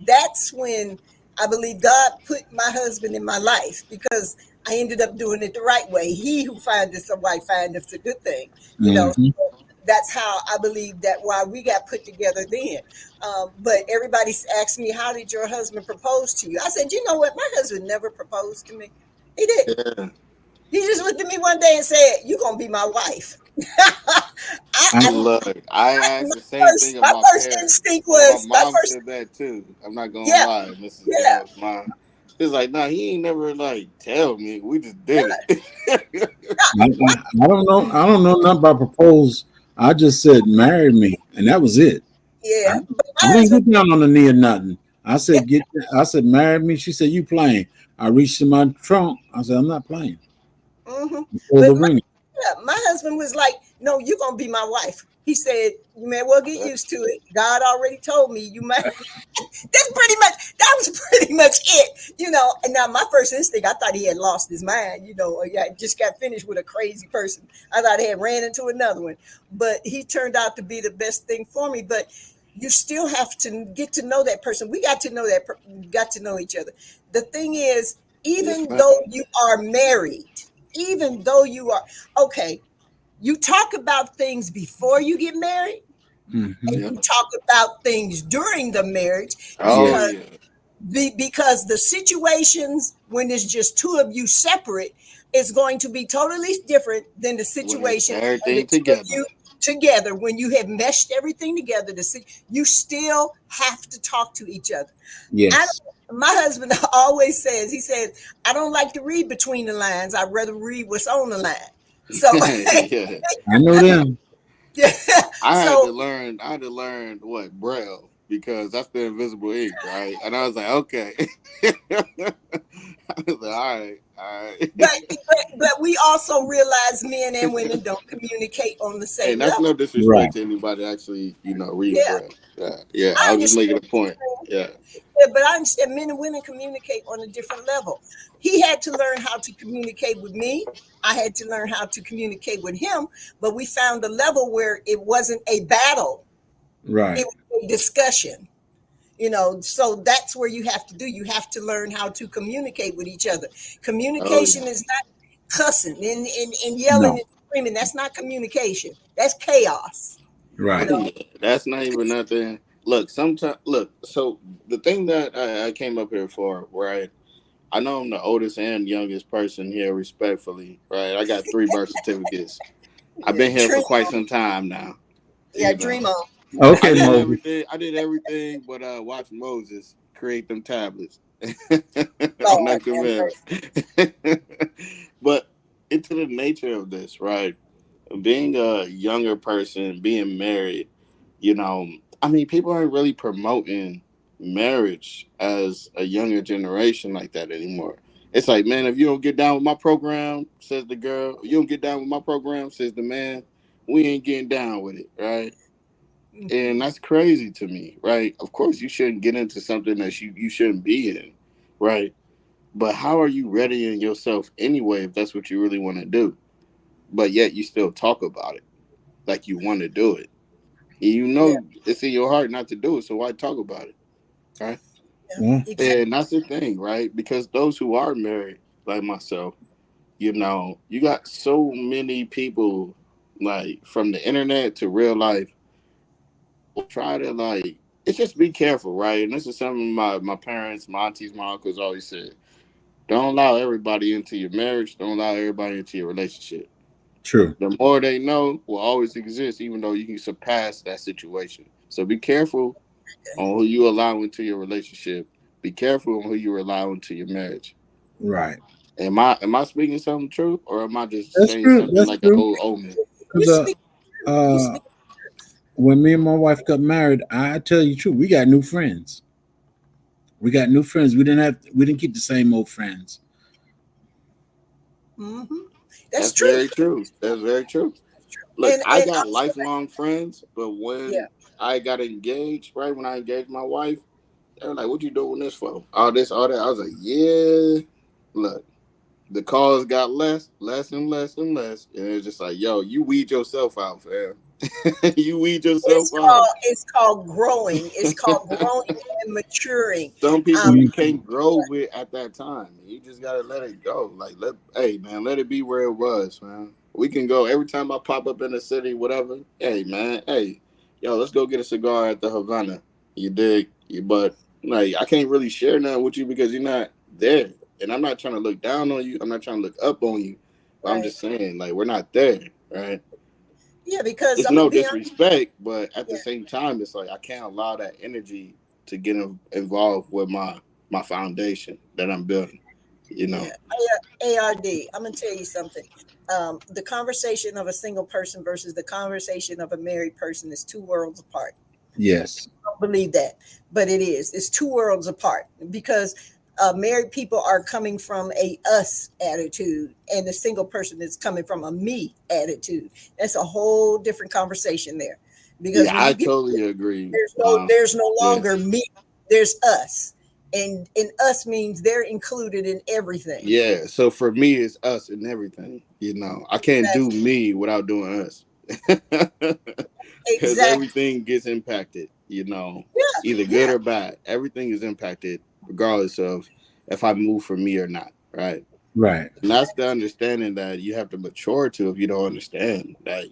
Speaker 3: That's when I believe God put my husband in my life, because I ended up doing it the right way. He who findeth a wife findeth a good thing.
Speaker 1: Mhm.
Speaker 3: So that's how I believe that why we got put together then. But everybody asked me, how did your husband propose to you? I said, you know what? My husband never proposed to me. He didn't.
Speaker 4: Yeah.
Speaker 3: He just looked at me one day and said, "You're gonna be my wife."
Speaker 4: Look, I asked the same thing of
Speaker 3: My
Speaker 4: my
Speaker 3: first
Speaker 4: parents.
Speaker 3: instinct
Speaker 4: And my
Speaker 3: was
Speaker 4: mom said that too. I'm not gonna
Speaker 3: yeah,
Speaker 4: lie, Mrs.
Speaker 3: yeah,
Speaker 4: Dale's mom. She's like, nah, he ain't never like tell me. We just did it.
Speaker 1: I don't know. I don't know nothing about propose. I just said marry me, and that was it. I,
Speaker 3: yeah. But my
Speaker 1: I didn't
Speaker 3: husband,
Speaker 1: get down on the knee or nothing. I
Speaker 3: yeah,
Speaker 1: said I said marry me. She said you playing. I reached in my trunk. I said I'm not playing.
Speaker 3: hmm
Speaker 1: Pull
Speaker 3: but
Speaker 1: the ring.
Speaker 3: my husband was like, "No, you're gonna be my wife." He said, "You may well get used to it. God already told me you might." That was pretty much it. And now my first instinct, I thought he had lost his mind, or yeah, just got finished with a crazy person. I thought he had ran into another one, but he turned out to be the best thing for me. But you still have to get to know that person. We got to know got to know each other. The thing is,
Speaker 4: Yes,
Speaker 3: even
Speaker 4: ma'am.
Speaker 3: though you are married, even though you are okay, you talk about things before you get married,
Speaker 1: Hmm.
Speaker 3: and
Speaker 4: Yeah.
Speaker 3: you talk about things during the marriage,
Speaker 4: Oh
Speaker 3: because
Speaker 4: yeah.
Speaker 3: the situations when it's just two of you separate is going to be totally different than the
Speaker 4: When it's
Speaker 3: situation when the
Speaker 4: everything
Speaker 3: two of
Speaker 4: together.
Speaker 3: you together, when you have meshed everything together. You still have to talk to each other. I
Speaker 1: Yes,
Speaker 3: My husband always says, he said, I don't like to read between the lines. I'd rather read what's on the line. So
Speaker 4: Yeah.
Speaker 1: I know them.
Speaker 3: yeah.
Speaker 4: I had to
Speaker 3: So
Speaker 4: learn. I had to learn what Braille because that's the invisible ink, right? And I was like, okay. I was like, all right.
Speaker 3: But we also realize men and women don't communicate on the
Speaker 4: Hey,
Speaker 3: same
Speaker 4: that's no
Speaker 3: level.
Speaker 1: Right.
Speaker 4: disrespect to anybody actually, reading
Speaker 3: Yeah,
Speaker 4: bread. Yeah,
Speaker 3: I
Speaker 4: I was just making
Speaker 3: understand.
Speaker 4: a point. Yeah.
Speaker 3: Yeah, but I understand men and women communicate on a different level. He had to learn how to communicate with me. I had to learn how to communicate with him, but we found a level where it wasn't a battle,
Speaker 1: Right.
Speaker 3: it was a discussion. So that's where you have to do. You have to learn how to communicate with each other.
Speaker 4: Oh
Speaker 3: Communication
Speaker 4: yeah.
Speaker 3: is not cussing and yelling
Speaker 1: No.
Speaker 3: and screaming. That's not communication. That's chaos. You
Speaker 1: Right.
Speaker 3: know,
Speaker 4: Yeah, that's not even nothing. Look, sometimes look. So the thing that I came up here for, right? I know I'm the oldest and youngest person here, respectfully, right? I got 3 birth certificates. I've
Speaker 3: yeah,
Speaker 4: been here for
Speaker 3: dream,
Speaker 4: quite some time now.
Speaker 3: yeah,
Speaker 4: You know,
Speaker 3: dream on.
Speaker 1: Okay,
Speaker 4: I did
Speaker 1: Moses.
Speaker 4: everything. I did everything, but watch Moses create them tablets on
Speaker 3: Lord
Speaker 4: that
Speaker 3: have
Speaker 4: command.
Speaker 3: mercy.
Speaker 4: But into the nature of this, right? Being a younger person, being married, I mean, people aren't really promoting marriage as a younger generation like that anymore. It's like, man, if you don't get down with my program, says the girl, you don't get down with my program, says the man, we ain't getting down with it, right? And that's crazy to me, right? Of course, you shouldn't get into something that you shouldn't be in, right? But how are you readying yourself anyway if that's what you really want to do? But yet you still talk about it like you want to do it. And
Speaker 3: Yeah,
Speaker 4: it's in your heart not to do it, so why talk about it, right?
Speaker 3: yeah,
Speaker 1: Yeah.
Speaker 3: exactly.
Speaker 4: And that's the thing, right? Because those who are married, like myself, you got so many people, like from the internet to real life, will try to like. It's just be careful, right? And this is something my parents, my aunties, my uncles always said. Don't allow everybody into your marriage. Don't allow everybody into your relationship.
Speaker 1: True.
Speaker 4: The more they know will always exist, even though you can surpass that situation. So be careful on who you allow into your relationship. Be careful on who you allow into your marriage.
Speaker 1: Right.
Speaker 4: Am I speaking something true, or am I just
Speaker 1: That's
Speaker 4: saying
Speaker 1: true.
Speaker 4: something
Speaker 1: That's
Speaker 4: like an
Speaker 1: true.
Speaker 4: old omen?
Speaker 3: You
Speaker 1: Because
Speaker 3: speak truth. You
Speaker 1: uh,
Speaker 3: speak.
Speaker 1: when me and my wife got married, I tell you the truth, we got new friends. We got new friends. We didn't keep the same old friends.
Speaker 3: Hmm. That's
Speaker 4: That's
Speaker 3: true.
Speaker 4: very true. That's very true. Look, I
Speaker 3: And
Speaker 4: got
Speaker 3: I'm sure.
Speaker 4: lifelong friends, but
Speaker 3: Yeah,
Speaker 4: when I got engaged, right when I engaged my wife, they were like, "What you doing this for? All this, all that." I was like, "Yeah." Look, the calls got less and less and less, and it's just like, "Yo, you weed yourself out, fam. You weed yourself out."
Speaker 3: it's called growing. It's called growing and maturing.
Speaker 4: Some people
Speaker 3: Um,
Speaker 4: you
Speaker 1: Mhm.
Speaker 4: can't grow with at that time. You just gotta let it go. Like hey man, let it be where it was, man. We can go every time I pop up in the city, whatever. Hey man, hey, yo, let's go get a cigar at the Havana. You dig? But like, I can't really share nothing with you because you're not there, and I'm not trying to look down on you. I'm not trying to look up on you. But I'm
Speaker 3: right.
Speaker 4: just saying, like, we're not there, right?
Speaker 3: Yeah, because
Speaker 4: It's
Speaker 3: I'm gonna
Speaker 4: no
Speaker 3: be honest.
Speaker 4: disrespect, but at the
Speaker 3: Yeah,
Speaker 4: same time, it's like I can't allow that energy to get involved with my foundation that I'm building. You know,
Speaker 3: yeah. ARD. I'm gonna tell you something. The conversation of a single person versus the conversation of a married person is two worlds apart.
Speaker 1: Yes.
Speaker 3: Don't believe that, but it is. It's two worlds apart because married people are coming from a us attitude, and the single person is coming from a me attitude. That's a whole different conversation there, because
Speaker 4: yeah,
Speaker 3: when
Speaker 4: I
Speaker 3: you get
Speaker 4: totally agree.
Speaker 3: there's no
Speaker 4: Yeah,
Speaker 3: longer me. There's us, and us means they're included in everything.
Speaker 4: yeah. So for me, it's us and everything. I can't do
Speaker 3: Exactly.
Speaker 4: me without doing us, because
Speaker 3: Exactly.
Speaker 4: everything gets impacted.
Speaker 3: Yeah.
Speaker 4: Either good
Speaker 3: Yeah.
Speaker 4: or bad. Everything is impacted, regardless of if I move for me or not. Right.
Speaker 1: Right.
Speaker 4: And that's the understanding that you have to mature to if you don't understand that,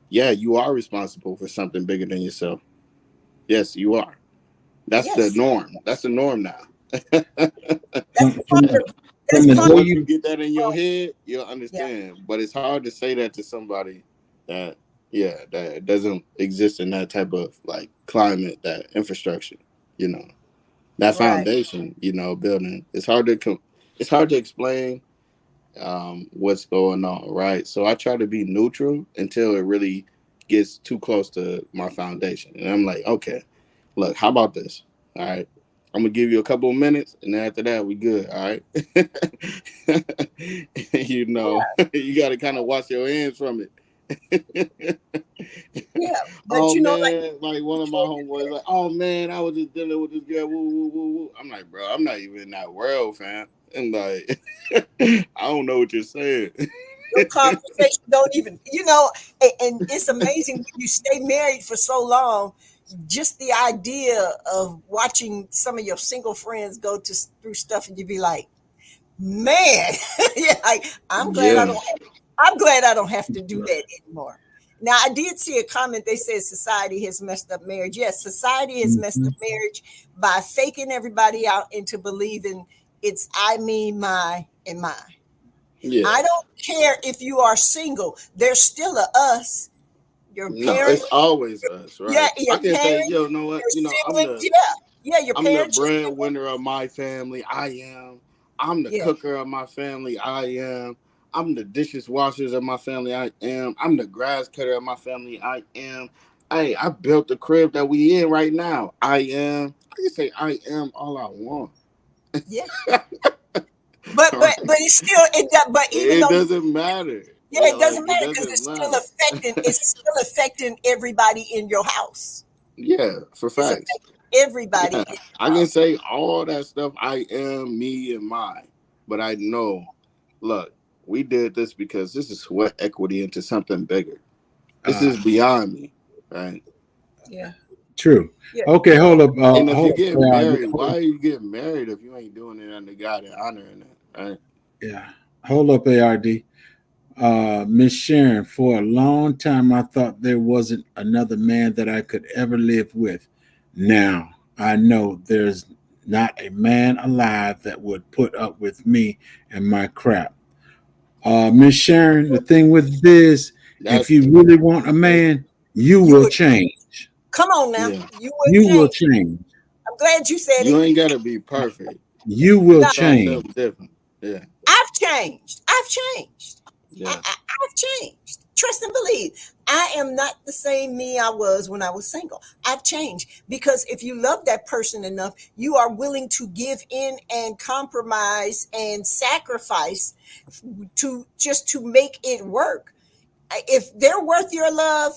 Speaker 4: yeah, you are responsible for something bigger than yourself. Yes, you are. That's the
Speaker 3: Yes.
Speaker 4: norm. That's the norm now.
Speaker 3: That's
Speaker 1: From
Speaker 3: part
Speaker 1: from
Speaker 3: of. That's
Speaker 1: from the
Speaker 4: And
Speaker 3: part
Speaker 1: day
Speaker 3: of.
Speaker 4: once you
Speaker 1: you
Speaker 4: get that in your
Speaker 3: Oh,
Speaker 4: head, you'll
Speaker 3: yeah.
Speaker 4: understand. But it's hard to say that to somebody that, yeah, that doesn't exist in that type of like climate, that infrastructure, you know, that
Speaker 3: Right.
Speaker 4: foundation, building. It's hard to explain what's going on, right? So I try to be neutral until it really gets too close to my foundation. And I'm like, okay, look, how about this? All right. I'm gonna give you a couple of minutes, and after that, we good. All right. You know, you got to kind of wash your hands from it.
Speaker 3: Yeah, but
Speaker 4: Oh
Speaker 3: you know, like
Speaker 4: man, like one of my homeboys, like, oh man, I was just dealing with this girl. Woo, woo, woo, woo. I'm like, bro, I'm not even in that world, fam. And like, I don't know what you're saying.
Speaker 3: your conversation don't even, and it's amazing when you stay married for so long. Just the idea of watching some of your single friends go through stuff, and you be like, man, yeah, I'm glad I
Speaker 4: Yeah.
Speaker 3: don't. I'm glad I don't have to do that anymore. Now, I did see a comment. They said society has messed up marriage. Yes, society has messed up marriage by faking everybody out into believing it's I, me, my, and my.
Speaker 4: Yeah.
Speaker 3: I don't care if you are single. There's still a us. Your
Speaker 4: No,
Speaker 3: parents,
Speaker 4: it's always us,
Speaker 3: yeah,
Speaker 4: right? I
Speaker 3: your
Speaker 4: can say,
Speaker 3: parents,
Speaker 4: yo, you know what?
Speaker 3: your
Speaker 4: You know,
Speaker 3: siblings, yeah, your
Speaker 4: I'm the
Speaker 3: parents, your
Speaker 4: breadwinner of my family. I am. I'm the
Speaker 3: yeah.
Speaker 4: cooker of my family. I am. I'm the dishes washers of my family. I am. I'm the grass cutter of my family. I am. Hey, I built the crib that we in right now. I am. I can say I am all I want.
Speaker 3: Yeah. But it's still but even
Speaker 4: It
Speaker 3: though
Speaker 4: doesn't matter.
Speaker 3: yeah, it
Speaker 4: Like
Speaker 3: doesn't
Speaker 4: it
Speaker 3: matter because
Speaker 4: doesn't matter.
Speaker 3: it's still affecting everybody in your house.
Speaker 4: Yeah, for
Speaker 3: It's
Speaker 4: facts.
Speaker 3: affecting everybody
Speaker 4: Yeah,
Speaker 3: in
Speaker 4: I
Speaker 3: your
Speaker 4: can
Speaker 3: house.
Speaker 4: say all that stuff. I am me and mine, but I know. Look, we did this because this is sweat equity into something bigger. This
Speaker 1: Uh,
Speaker 4: is beyond me, right?
Speaker 3: Yeah.
Speaker 1: true.
Speaker 3: Yeah.
Speaker 1: Okay,
Speaker 4: And if you
Speaker 1: hold up,
Speaker 4: get
Speaker 1: ARD.
Speaker 4: married, why are you getting married if you ain't doing it under God and honoring it, right?
Speaker 1: Yeah, hold up, ARD. Miss Sharon, for a long time, I thought there wasn't another man that I could ever live with. Now I know there's not a man alive that would put up with me and my crap. Miss Sharon, the thing with this, if
Speaker 4: That's
Speaker 1: you really want a man, you
Speaker 3: You
Speaker 1: will
Speaker 3: would
Speaker 1: change.
Speaker 3: come on now.
Speaker 4: yeah.
Speaker 3: You would
Speaker 1: You will
Speaker 3: change.
Speaker 1: change.
Speaker 3: I'm glad you said
Speaker 4: You
Speaker 3: it.
Speaker 4: ain't gotta be perfect.
Speaker 1: You will
Speaker 3: No,
Speaker 4: Try
Speaker 1: change.
Speaker 4: something different. Yeah,
Speaker 3: I've changed. I've changed.
Speaker 4: yeah.
Speaker 3: I've changed. Trust and believe. I am not the same me I was when I was single. I've changed because if you love that person enough, you are willing to give in and compromise and sacrifice to make it work. If they're worth your love,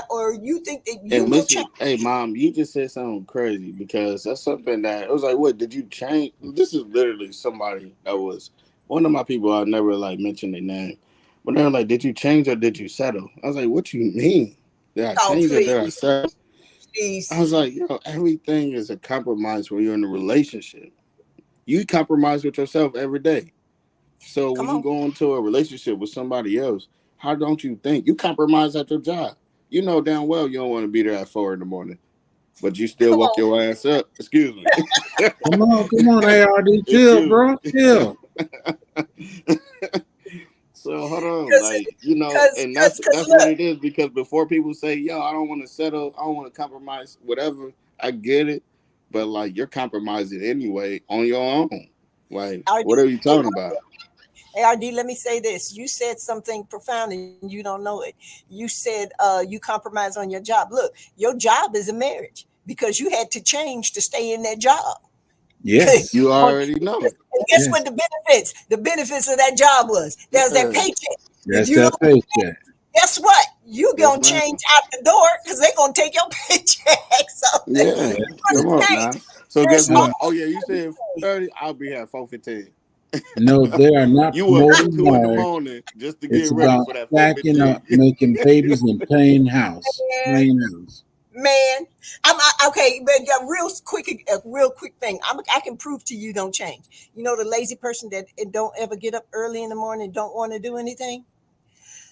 Speaker 3: or you think that you
Speaker 4: And
Speaker 3: will change.
Speaker 4: Mrs. Hey, mom, you just said something crazy because that's something that it was like, what did you change? This is literally somebody that was one of my people. I never like mentioned their name, but they were like, "Did you change or did you settle?" I was like, "What you mean? Did I
Speaker 3: Oh,
Speaker 4: change or did I
Speaker 3: please,
Speaker 4: settle?" I
Speaker 3: please,
Speaker 4: was like, "Yo, everything is a compromise when you're in a relationship. You compromise with yourself every day. So when
Speaker 3: come
Speaker 4: you
Speaker 3: on.
Speaker 4: go into a relationship with somebody else, how don't you think you compromise at your job? You know damn well you don't want to be there at 4 in the morning, but you still
Speaker 3: Come
Speaker 4: woke
Speaker 3: on.
Speaker 4: your ass up. Excuse me.
Speaker 1: Come on, ARD, chill,
Speaker 4: Excuse
Speaker 1: bro, chill.
Speaker 4: me. So hold on,
Speaker 3: Because
Speaker 4: like you know,
Speaker 3: because
Speaker 4: and
Speaker 3: because
Speaker 4: that's what
Speaker 3: look.
Speaker 4: it is. Because before people say, "Yo, I don't want to settle, I don't want to compromise," whatever, I get it, but like you're compromising anyway on your own. Like,
Speaker 3: RD,
Speaker 4: what are you
Speaker 3: hey,
Speaker 4: talking about?
Speaker 3: hey, RD, let me say this. You said something profound and you don't know it. You said you compromise on your job. Look, your job is a marriage because you had to change to stay in that job.
Speaker 1: Yes,
Speaker 4: You
Speaker 3: And
Speaker 4: already know.
Speaker 3: guess
Speaker 1: yes.
Speaker 3: what the benefits? The benefits of that job was? That was that
Speaker 4: Yeah.
Speaker 3: paycheck. If
Speaker 1: That's
Speaker 3: you
Speaker 1: that
Speaker 3: don't,
Speaker 1: paycheck.
Speaker 3: guess what? You
Speaker 4: Yes,
Speaker 3: gonna
Speaker 4: ma'am.
Speaker 3: change out the door because they're gonna take your paycheck. So
Speaker 4: Yeah,
Speaker 3: you're
Speaker 4: come
Speaker 3: gonna
Speaker 4: on
Speaker 3: change.
Speaker 4: now. So guess
Speaker 3: There's
Speaker 1: Uh,
Speaker 4: what? Oh
Speaker 3: always
Speaker 4: yeah, you said 30. I'll be at 4:15.
Speaker 1: no, they are not
Speaker 4: You up at
Speaker 1: promoting
Speaker 4: 2 in the
Speaker 1: marriage.
Speaker 4: morning just to
Speaker 1: It's
Speaker 4: get ready
Speaker 1: about
Speaker 4: for that
Speaker 1: stacking
Speaker 4: 4:15.
Speaker 1: up, making babies, and playing house. Playing house.
Speaker 3: man. Okay, but a real quick thing. I can prove to you don't change. You know the lazy person that don't ever get up early in the morning, don't want to do anything.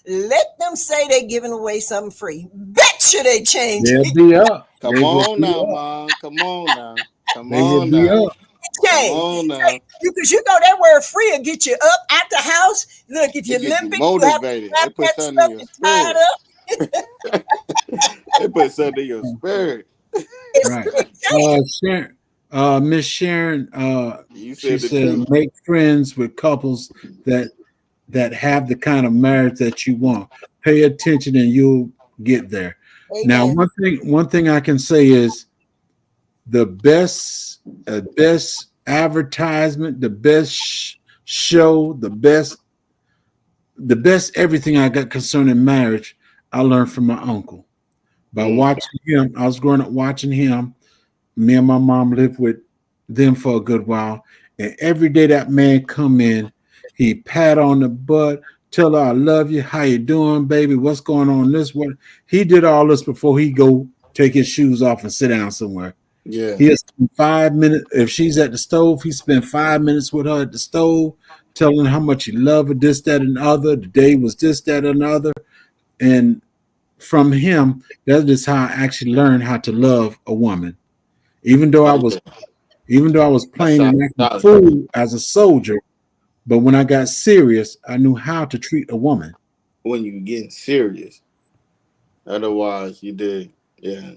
Speaker 3: Let them say they're giving away something free. Bet you they change.
Speaker 1: They'll be up.
Speaker 4: Come
Speaker 1: They will
Speaker 4: on
Speaker 1: be
Speaker 4: now,
Speaker 1: up.
Speaker 4: mom. Come on now. Come
Speaker 1: They will
Speaker 4: on
Speaker 1: be
Speaker 4: now.
Speaker 1: up.
Speaker 4: Come
Speaker 3: Change.
Speaker 4: on now.
Speaker 3: Because you know that word free will get you up at the house. Look, if
Speaker 4: It
Speaker 3: you're
Speaker 4: gets you
Speaker 3: limping, you have to
Speaker 4: motivated.
Speaker 3: grab
Speaker 4: It puts
Speaker 3: that
Speaker 4: something
Speaker 3: stuff
Speaker 4: in your
Speaker 3: and tie it
Speaker 4: spirit.
Speaker 3: up.
Speaker 4: It puts something in your spirit.
Speaker 1: Right.
Speaker 3: Exactly.
Speaker 1: Sharon, Miss Sharon,
Speaker 4: You
Speaker 1: she
Speaker 4: said the
Speaker 1: said,
Speaker 4: truth.
Speaker 1: make friends with couples that have the kind of marriage that you want. Pay attention, and you'll get there. Now,
Speaker 3: Amen.
Speaker 1: one thing I can say is the best advertisement, the best show, the best everything I got concerning marriage, I learned from my uncle. By watching him, I was growing up watching him. Me and my mom lived with them for a good while. And every day that man come in, he pat on the butt, tell her I love you, how you doing, baby, what's going on this one. He did all this before he go take his shoes off and sit down somewhere.
Speaker 4: Yeah.
Speaker 1: He'll spend 5 minutes. If she's at the stove, he spent 5 minutes with her at the stove, telling her how much he loved her, this, that, and the other. The day was this, that, and the other. And from him, that is how I actually learned how to love a woman. Even though I was playing and acting a fool as a soldier, but when I got serious, I knew how to treat a woman.
Speaker 4: When you getting serious, otherwise you did, yeah.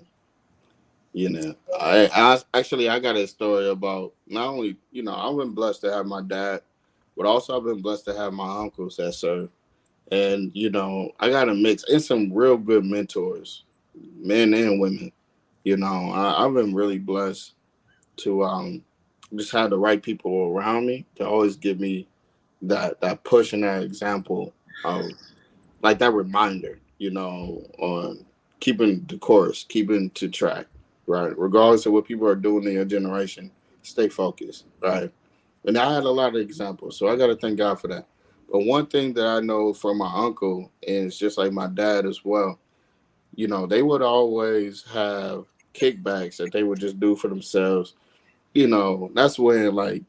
Speaker 4: You know, I got a story about not only I've been blessed to have my dad, but also I've been blessed to have my uncles that serve, and I got a mix and some real good mentors, men and women. I've been really blessed to just have the right people around me to always give me that push and that example of like that reminder, on keeping the course, keeping to track, right? Regardless of what people are doing in your generation, stay focused, right? And I had a lot of examples, so I got to thank God for that. But one thing that I know from my uncle, and it's just like my dad as well, they would always have kickbacks that they would just do for themselves. That's when like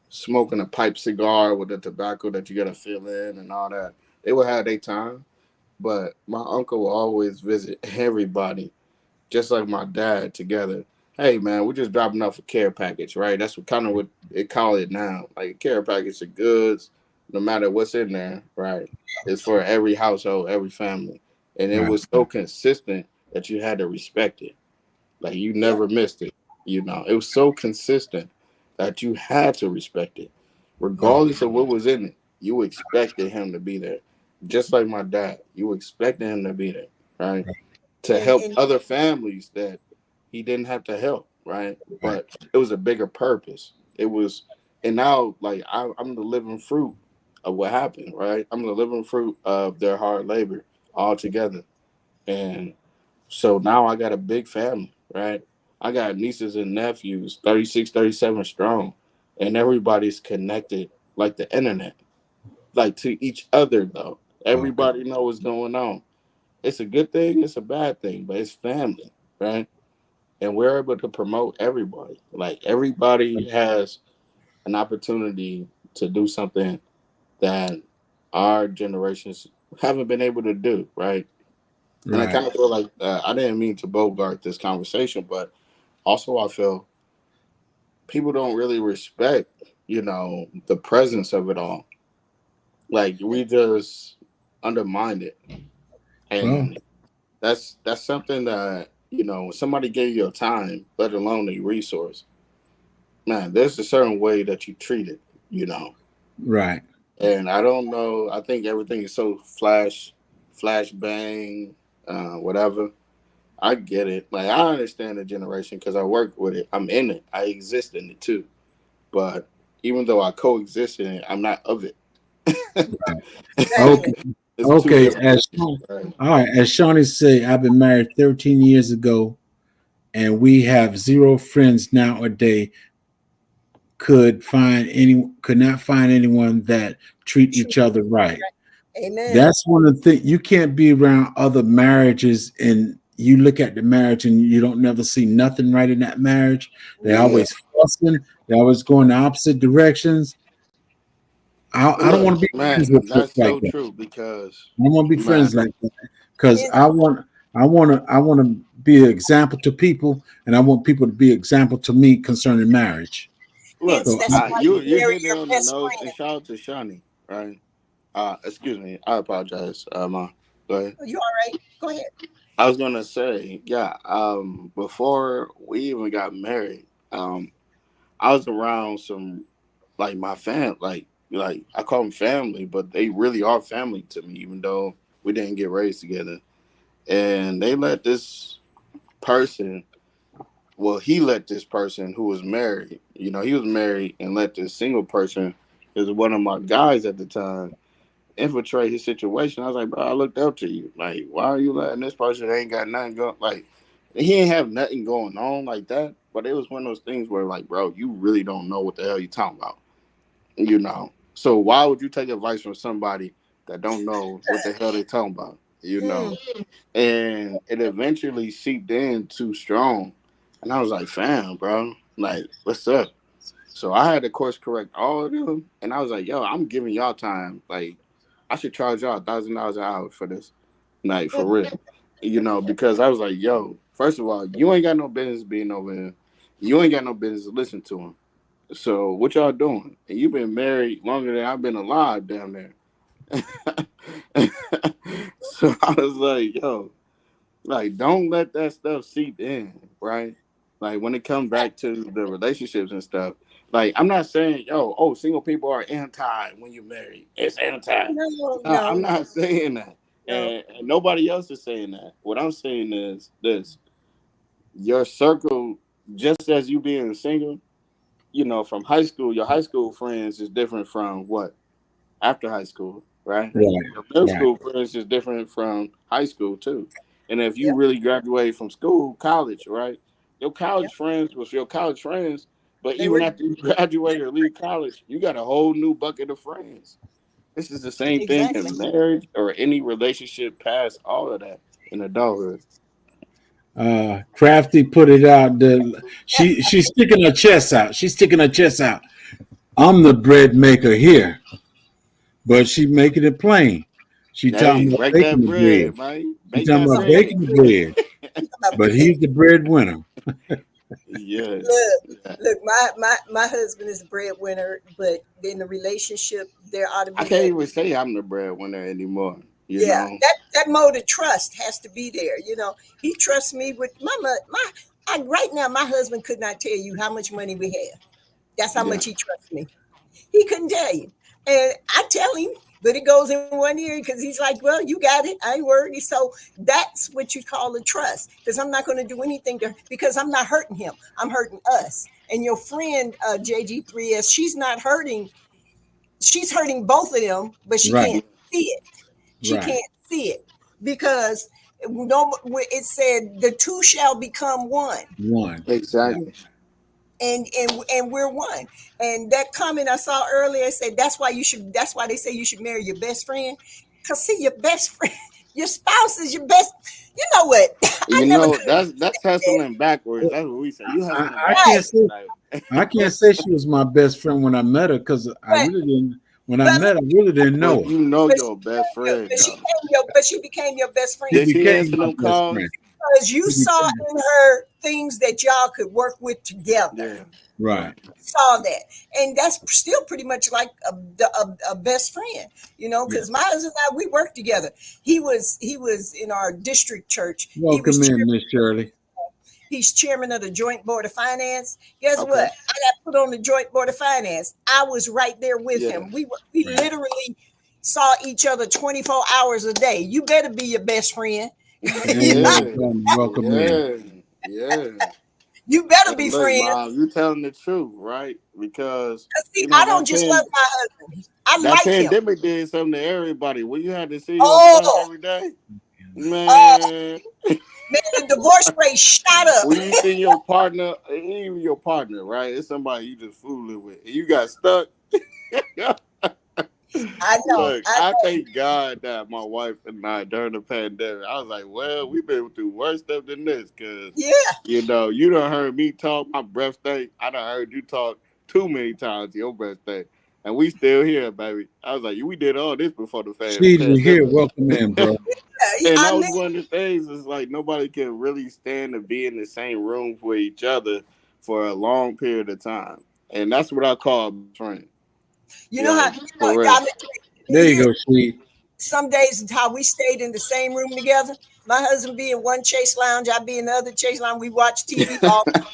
Speaker 4: smoking a pipe cigar with the tobacco that you got to fill in and all that. They would have their time, but my uncle will always visit everybody, just like my dad, together. Hey man, we're just dropping off a care package, right? That's what they call it now. Like a care package of goods, no matter what's in there, right? It's for every household, every family. And it
Speaker 1: Right.
Speaker 4: was so consistent that you had to respect it. Like you
Speaker 3: Yeah.
Speaker 4: never missed it. It was so consistent that you had to respect it. Regardless of what was in it, you expected him to be there. Just like my dad, you expected him to be there, right? To help
Speaker 3: And
Speaker 4: other families that he didn't have to help, right? But it was a bigger purpose. It was, and now like I'm the living fruit of what happened, right? I'm the living fruit of their hard labor all together. And so now I got a big family, right? I got nieces and nephews, 36, 37 strong, and everybody's connected like the internet, like to each other though.
Speaker 1: Okay.
Speaker 4: Everybody know what's going on. It's a good thing, it's a bad thing, but it's family, right? And we're able to promote everybody. Like everybody has an opportunity to do something that our generations haven't been able to do, right? And I
Speaker 1: Right.
Speaker 4: kind of feel like I didn't mean to bogart this conversation, but also I feel people don't really respect, the presence of it all. Like we just undermined it,
Speaker 1: Well,
Speaker 4: and that's something that when somebody gave you a time, let alone a resource, man, there's a certain way that you treat it, you know.
Speaker 1: right.
Speaker 4: And I don't know. I think everything is so flash bang, whatever. I get it. Like I understand the generation because I work with it. I'm in it. I exist in it too. But even though I coexist in it, I'm not of it.
Speaker 1: Okay.
Speaker 3: exactly.
Speaker 4: It's two
Speaker 1: Okay.
Speaker 4: different things, right?
Speaker 1: All right. As Shawnee say, I've been married 13 years ago, and we have zero friends nowadays could not find anyone that treat each other right.
Speaker 3: Amen.
Speaker 1: That's one of the things. You can't be around other marriages and you look at the marriage and you don't never see nothing right in that marriage. They
Speaker 4: Yeah.
Speaker 1: always fussing. They always going the opposite directions. I don't
Speaker 4: Look,
Speaker 1: want to be friends
Speaker 4: man,
Speaker 1: with folks
Speaker 4: that's
Speaker 1: like
Speaker 4: so
Speaker 1: that.
Speaker 4: true because,
Speaker 1: I don't want to be
Speaker 4: man,
Speaker 1: friends like that because
Speaker 3: And
Speaker 1: I want to be an example to people, and I want people to be an example to me concerning marriage.
Speaker 4: look,
Speaker 3: hence
Speaker 1: So
Speaker 3: that's why you
Speaker 4: you
Speaker 3: marry
Speaker 4: hit it
Speaker 3: your
Speaker 4: on the
Speaker 3: best
Speaker 4: nose. And
Speaker 3: friend.
Speaker 4: shout out to Shawnee, right? Excuse me, I apologize. Ma, go ahead.
Speaker 3: You all right? Go ahead.
Speaker 4: I was gonna say, yeah. Before we even got married, I was around some like my fam, like I call them family, but they really are family to me, even though we didn't get raised together. And they let this person well, he let this person who was married, he was married and let this single person, is one of my guys at the time, infiltrate his situation. I was like, bro, I looked up to you. Like, why are you letting this person that ain't got nothing going? Like, he ain't have nothing going on like that. But it was one of those things where, like, bro, you really don't know what the hell you talking about. So why would you take advice from somebody that don't know what the hell they talking about? And it eventually seeped in too strong. And I was like, fam, bro, like, what's up? So I had to course correct all of them. And I was like, yo, I'm giving y'all time. Like, I should charge y'all $1,000 an hour for this. Like, for real. Because I was like, yo, first of all, you ain't got no business being over here. You ain't got no business to listen to him. So what y'all doing? And you've been married longer than I've been alive down there. So I was like, yo, like, don't let that stuff seep in, right? Like, when it comes back to the relationships and stuff, like, I'm not saying, single people are anti when you're married. It's anti.
Speaker 3: No.
Speaker 4: I'm not saying that.
Speaker 3: No.
Speaker 4: And nobody else is saying that. What I'm saying is this. Your circle, just as you being single, from high school, your high school friends is different from what? After high school, right? Your middle school friends is different from high school, too. And if you really graduate from school, college, right? Your college friends was your college friends, but even after you graduate or leave college, you got a whole new bucket of friends. This is the same thing in marriage or any relationship past all of that in adulthood.
Speaker 1: Crafty put it out. She's sticking her chest out. She's sticking her chest out. I'm the bread maker here, but she making it plain. She talking about baking the bread. She talking about baking the bread, but he's the breadwinner.
Speaker 4: Yeah.
Speaker 3: Look, my husband is the breadwinner, but in the relationship, there ought to be.
Speaker 4: I can't even say I'm the breadwinner anymore. You know?
Speaker 3: that mode of trust has to be there. He trusts me with right now. My husband could not tell you how much money we have. That's how much he trusts me. He couldn't tell you, and I tell him, but it goes in one ear because he's like, "Well, you got it. I ain't worried." So that's what you call a trust, because I'm not going to do anything because I'm not hurting him. I'm hurting us. And your friend JG3S, she's not hurting. She's hurting both of them, but she can't see it. She can't see it because it said the two shall become one.
Speaker 1: One.
Speaker 4: Exactly.
Speaker 3: And we're one. And that comment I saw earlier said that's why they say you should marry your best friend. Because see, your best friend, your spouse is your best. You know what?
Speaker 4: That's hustling backwards. That's what we say. You
Speaker 1: hustling backwards. I can't say she was my best friend when I met her because I really didn't. When I met her, I really didn't know her.
Speaker 4: You know your best friend.
Speaker 3: But she became your best friend.
Speaker 4: Did she answer them calls?
Speaker 3: Because you saw in her things that y'all could work with together.
Speaker 4: Yeah.
Speaker 1: Right.
Speaker 3: Saw that. And that's still pretty much like a best friend, because my husband and I, we worked together. He was in our district church.
Speaker 1: Welcome in, Miss Shirley.
Speaker 3: He's chairman of the Joint Board of Finance. Guess what? I got put on the Joint Board of Finance. I was right there with him. We literally saw each other 24 hours a day. You better be your best friend.
Speaker 1: Welcome in.
Speaker 4: Yeah.
Speaker 3: You better be friends.
Speaker 4: Mom, you telling the truth, right? Because
Speaker 3: I don't just love my husband. I like him.
Speaker 4: That pandemic did something to everybody. When you had to see yourself every day, man.
Speaker 3: The divorce rate shot up.
Speaker 4: When you see your partner, even your partner, right? It's somebody you just fooling with. You got stuck.
Speaker 3: I know.
Speaker 4: Look, I thank God that my wife and I, during the pandemic, I was like, well, we've been through worse stuff than this. Because, you done heard me talk, my breath stink. I done heard you talk too many times, your breath stink. And we still here, baby. I was like, we did all this before the pandemic.
Speaker 1: She's here. Welcome in, bro.
Speaker 4: And that was one of the things, is like nobody can really stand to be in the same room with each other for a long period of time. And that's what I call friend.
Speaker 3: You know how
Speaker 1: there you go, sweet.
Speaker 3: Some days how we stayed in the same room together. My husband be in one Chase Lounge, I be in the other Chase Lounge. We watch TV all the time,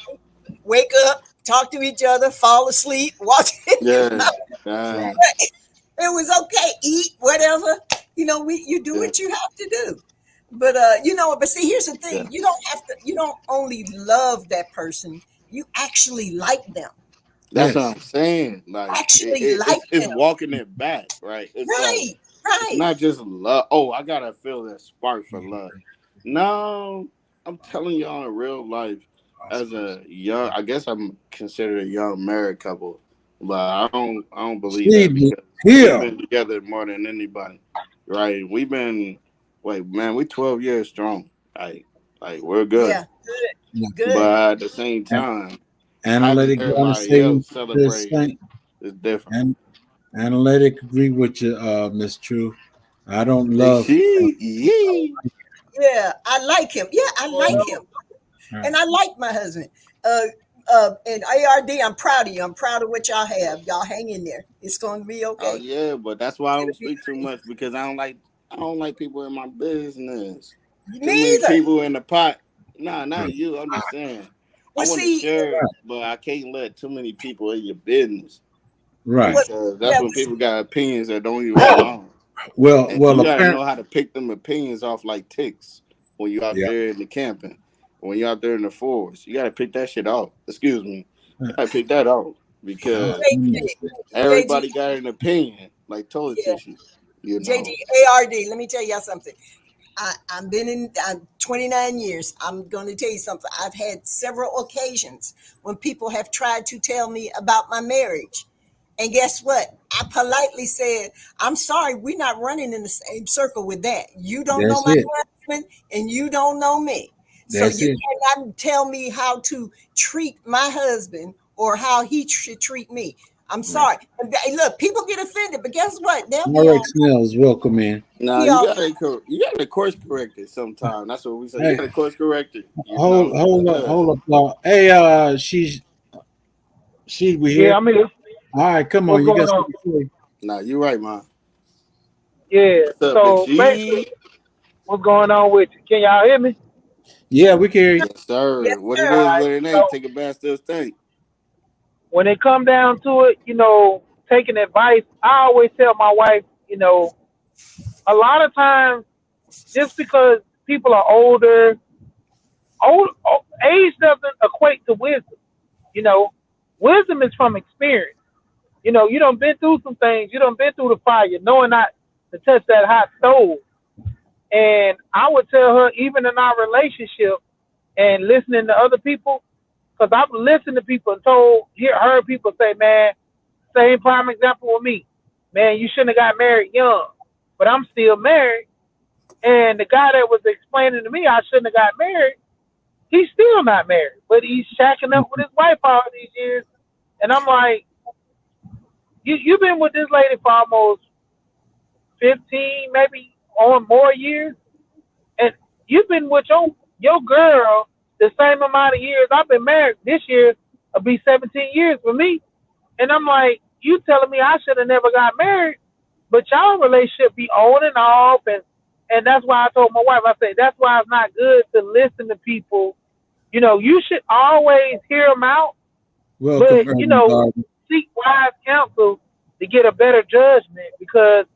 Speaker 3: wake up, talk to each other, fall asleep, watch it.
Speaker 4: Yeah.
Speaker 3: It was okay, eat, whatever. You do what you have to do. But but see, here's the thing:
Speaker 4: Yeah.
Speaker 3: you don't only love that person, you actually like them.
Speaker 4: That's
Speaker 1: Yes.
Speaker 4: what I'm saying. Like
Speaker 3: Actually like
Speaker 4: it's
Speaker 3: them.
Speaker 4: walking it back, right? It's like
Speaker 3: Right,
Speaker 4: it's
Speaker 3: right.
Speaker 4: not just love. Oh, I gotta feel that spark for love. No, I'm telling y'all in real life, as a young, I guess I'm considered a young married couple, but I don't believe that
Speaker 1: Steve,
Speaker 4: because we've
Speaker 1: here.
Speaker 4: been together more than anybody, right? We've been, wait, man, we 12 years strong, like we're good,
Speaker 3: Yeah, good, good.
Speaker 4: but at the same time, having
Speaker 1: Analytic going to
Speaker 4: everybody
Speaker 1: say
Speaker 4: else
Speaker 1: this
Speaker 4: celebrate
Speaker 1: thing,
Speaker 4: is different.
Speaker 1: and analytic agree with you, Miss True. I don't
Speaker 4: Big
Speaker 1: love.
Speaker 4: she, yeah.
Speaker 3: Yeah, I like him. Yeah, I like him,
Speaker 1: Right.
Speaker 3: and I like my husband. And ARD, I'm proud of you. I'm proud of what y'all have. Y'all hang in there. It's going to be
Speaker 4: Oh
Speaker 3: okay.
Speaker 4: yeah, but that's why I don't
Speaker 3: It'll be
Speaker 4: speak too much because I don't like people in my business. Too
Speaker 3: me
Speaker 4: many
Speaker 3: either.
Speaker 4: people in the pot. Nah,
Speaker 1: Right.
Speaker 4: not you. I'm just saying. I
Speaker 3: Well,
Speaker 4: want to
Speaker 3: see,
Speaker 4: share, but I can't let too many people in your business
Speaker 1: Right.
Speaker 3: what?
Speaker 4: because
Speaker 3: Yeah,
Speaker 4: that's when people got opinions that don't even belong. And
Speaker 1: Well,
Speaker 4: you gotta
Speaker 1: apparently,
Speaker 4: know how to pick them opinions off like ticks when you out
Speaker 1: yeah.
Speaker 4: there in the camping, when you out there in the forest. You gotta pick that shit off. Excuse me. You gotta pick that off because
Speaker 3: JD,
Speaker 4: everybody got an opinion, like toilet
Speaker 3: yeah,
Speaker 4: tissue. You
Speaker 3: JD,
Speaker 4: know.
Speaker 3: ARD. Let me tell y'all something. I've been in 29 years. I'm going to tell you something. I've had several occasions when people have tried to tell me about my marriage. And guess what? I politely said, I'm sorry, we're not running in the same circle with that. You don't know
Speaker 1: That's
Speaker 3: my
Speaker 1: it.
Speaker 3: husband and you don't know me. So
Speaker 1: That's
Speaker 3: you
Speaker 1: it.
Speaker 3: cannot tell me how to treat my husband or how he should treat me. I'm
Speaker 1: Right.
Speaker 3: sorry. Hey, look, people get offended, but guess what? They'll be
Speaker 1: Rex
Speaker 3: all
Speaker 1: Snells, welcome in.
Speaker 4: Nah,
Speaker 3: be all
Speaker 4: you gotta course correct it sometime. That's what we say. You
Speaker 1: Hey,
Speaker 4: gotta course correct it. You know. Yeah.
Speaker 1: hold up, y'all. Hey, we
Speaker 5: Yeah,
Speaker 1: here.
Speaker 5: I'm here.
Speaker 1: All right, come on.
Speaker 5: What's
Speaker 1: You
Speaker 5: going
Speaker 1: got
Speaker 5: on?
Speaker 1: something to say?
Speaker 4: Nah, you right, man.
Speaker 5: Yeah.
Speaker 4: What's up, Big
Speaker 5: So basically,
Speaker 4: G?
Speaker 5: what's going on with you? Can y'all hear me?
Speaker 1: Yeah, we can hear you.
Speaker 4: Yes, sir.
Speaker 3: yes,
Speaker 4: What it
Speaker 3: sir.
Speaker 5: All
Speaker 4: is,
Speaker 5: right.
Speaker 4: what it ain't.
Speaker 5: So
Speaker 4: Take a bath, still stink.
Speaker 5: when it come down to it, taking advice, I always tell my wife, a lot of times just because people are older, age doesn't equate to wisdom. You know, wisdom is from experience. You done been through some things. You done been through the fire, knowing not to touch that hot stove. And I would tell her, even in our relationship and listening to other people, because I've listened to people and heard people say, man, same prime example with me. Man, you shouldn't have got married young, but I'm still married. And the guy that was explaining to me I shouldn't have got married, he's still not married, but he's shacking up with his wife all these years. And I'm like, you've been with this lady for almost 15, maybe or more years. And you've been with your girl the same amount of years I've been married. This year will be 17 years for me. And I'm like, you telling me I should have never got married, but y'all relationship be on and off, and that's why I told my wife, I say that's why it's not good to listen to people. You should always hear them out,
Speaker 1: Welcome,
Speaker 5: but
Speaker 1: Urban Garden.
Speaker 5: seek wise counsel to get a better judgment. Because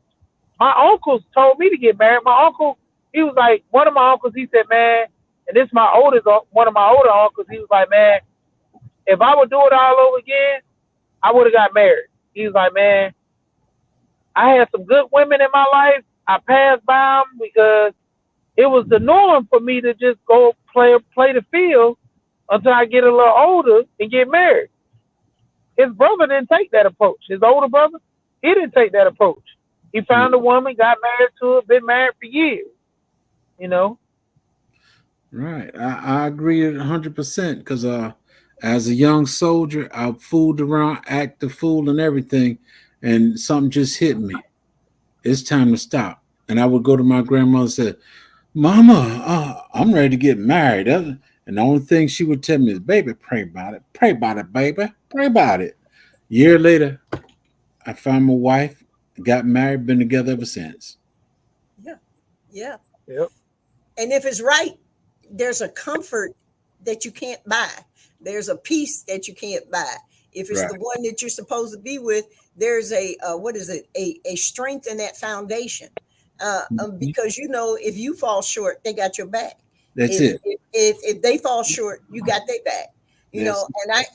Speaker 5: my uncles told me to get married. My uncle, he was like, one of my uncles, he said, man, and this is one of my older uncles, he was like, man, if I would do it all over again, I would have got married. He was like, man, I had some good women in my life. I passed by them because it was the norm for me to just go play the field until I get a little older and get married. His brother didn't take that approach. His older brother, he didn't take that approach. He found a woman, got married to her, been married for years. You know.
Speaker 1: Right. I agree 100% because as a young soldier, I fooled around, act the fool and everything, and something just hit me. It's time to stop. And I would go to my grandmother and say, Mama, I'm ready to get married. And the only thing she would tell me is, baby, pray about it. Pray about it, baby. Pray about it. Year later, I found my wife, got married, been together ever since.
Speaker 3: Yeah, yeah.
Speaker 5: Yep.
Speaker 3: And if it's right, there's a comfort that you can't buy. There's a peace that you can't buy. If it's
Speaker 1: Right.
Speaker 3: the one that you're supposed to be with, there's a what is it? A strength in that foundation. because if you fall short, they got your back.
Speaker 1: That's
Speaker 3: if,
Speaker 1: it.
Speaker 3: If they fall short, you got their back.
Speaker 1: Yes.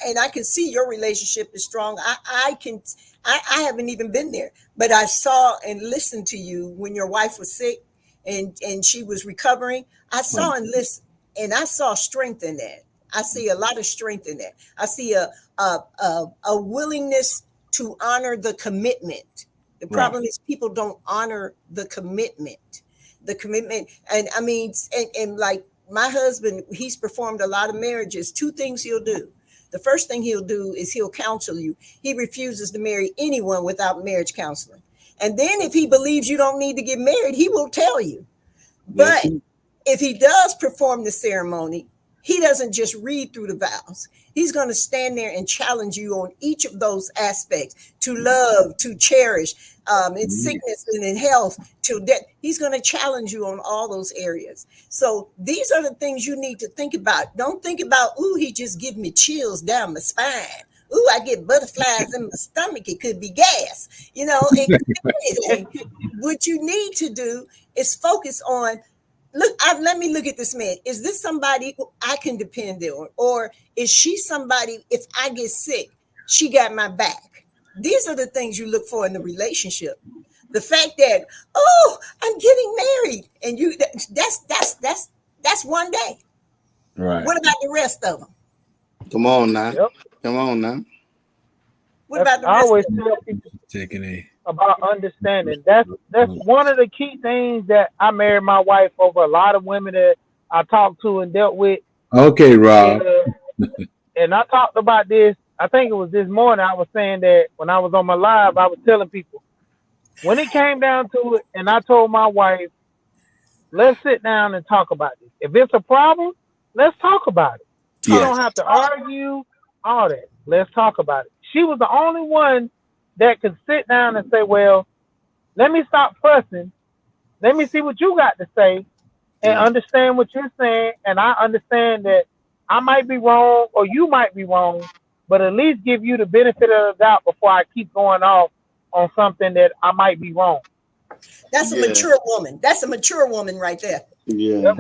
Speaker 3: And I can see your relationship is strong. I haven't even been there, but I saw and listened to you when your wife was sick and she was recovering. I saw and listened, and I saw strength in that. I see a lot of strength in that. I see a willingness to honor the commitment. The problem is people don't honor the commitment. And I mean, and like my husband, he's performed a lot of marriages. Two things he'll do. The first thing he'll do is he'll counsel you. He refuses to marry anyone without marriage counseling. And then if he believes you don't need to get married, he will tell you. But if he does perform the ceremony, he doesn't just read through the vows. He's going to stand there and challenge you on each of those aspects, to love, to cherish, in sickness and in health, to death. He's going to challenge you on all those areas. So these are the things you need to think about. Don't think about, ooh, he just give me chills down my spine. Ooh, I get butterflies in my stomach. It could be gas. It could be anything. What you need to do is focus on, let me look at this man. Is this somebody I can depend on? Or is she somebody, if I get sick, she got my back? These are the things you look for in the relationship. The fact that, oh, I'm getting married, and that's one day.
Speaker 1: Right.
Speaker 3: What about the rest of them?
Speaker 4: Come on now.
Speaker 5: Yep.
Speaker 4: Come on now.
Speaker 3: What about the
Speaker 5: I
Speaker 3: rest
Speaker 5: always
Speaker 3: of them?
Speaker 5: tell people
Speaker 1: Taking
Speaker 5: about understanding. That's one of the key things that I married my wife over a lot of women that I talked to and dealt with.
Speaker 1: Okay, Rob.
Speaker 5: And I talked about this. I think it was this morning. I was saying that when I was on my live, I was telling people, when it came down to it, and I told my wife, let's sit down and talk about this. If it's a problem, let's talk about it. You don't have to argue, all that. Let's talk about it. She was the only one that could sit down and say, well, let me stop fussing. Let me see what you got to say and understand what you're saying. And I understand that I might be wrong or you might be wrong, but at least give you the benefit of the doubt before I keep going off on something that I might be wrong.
Speaker 3: That's a mature woman. That's a mature woman right there.
Speaker 4: Yeah.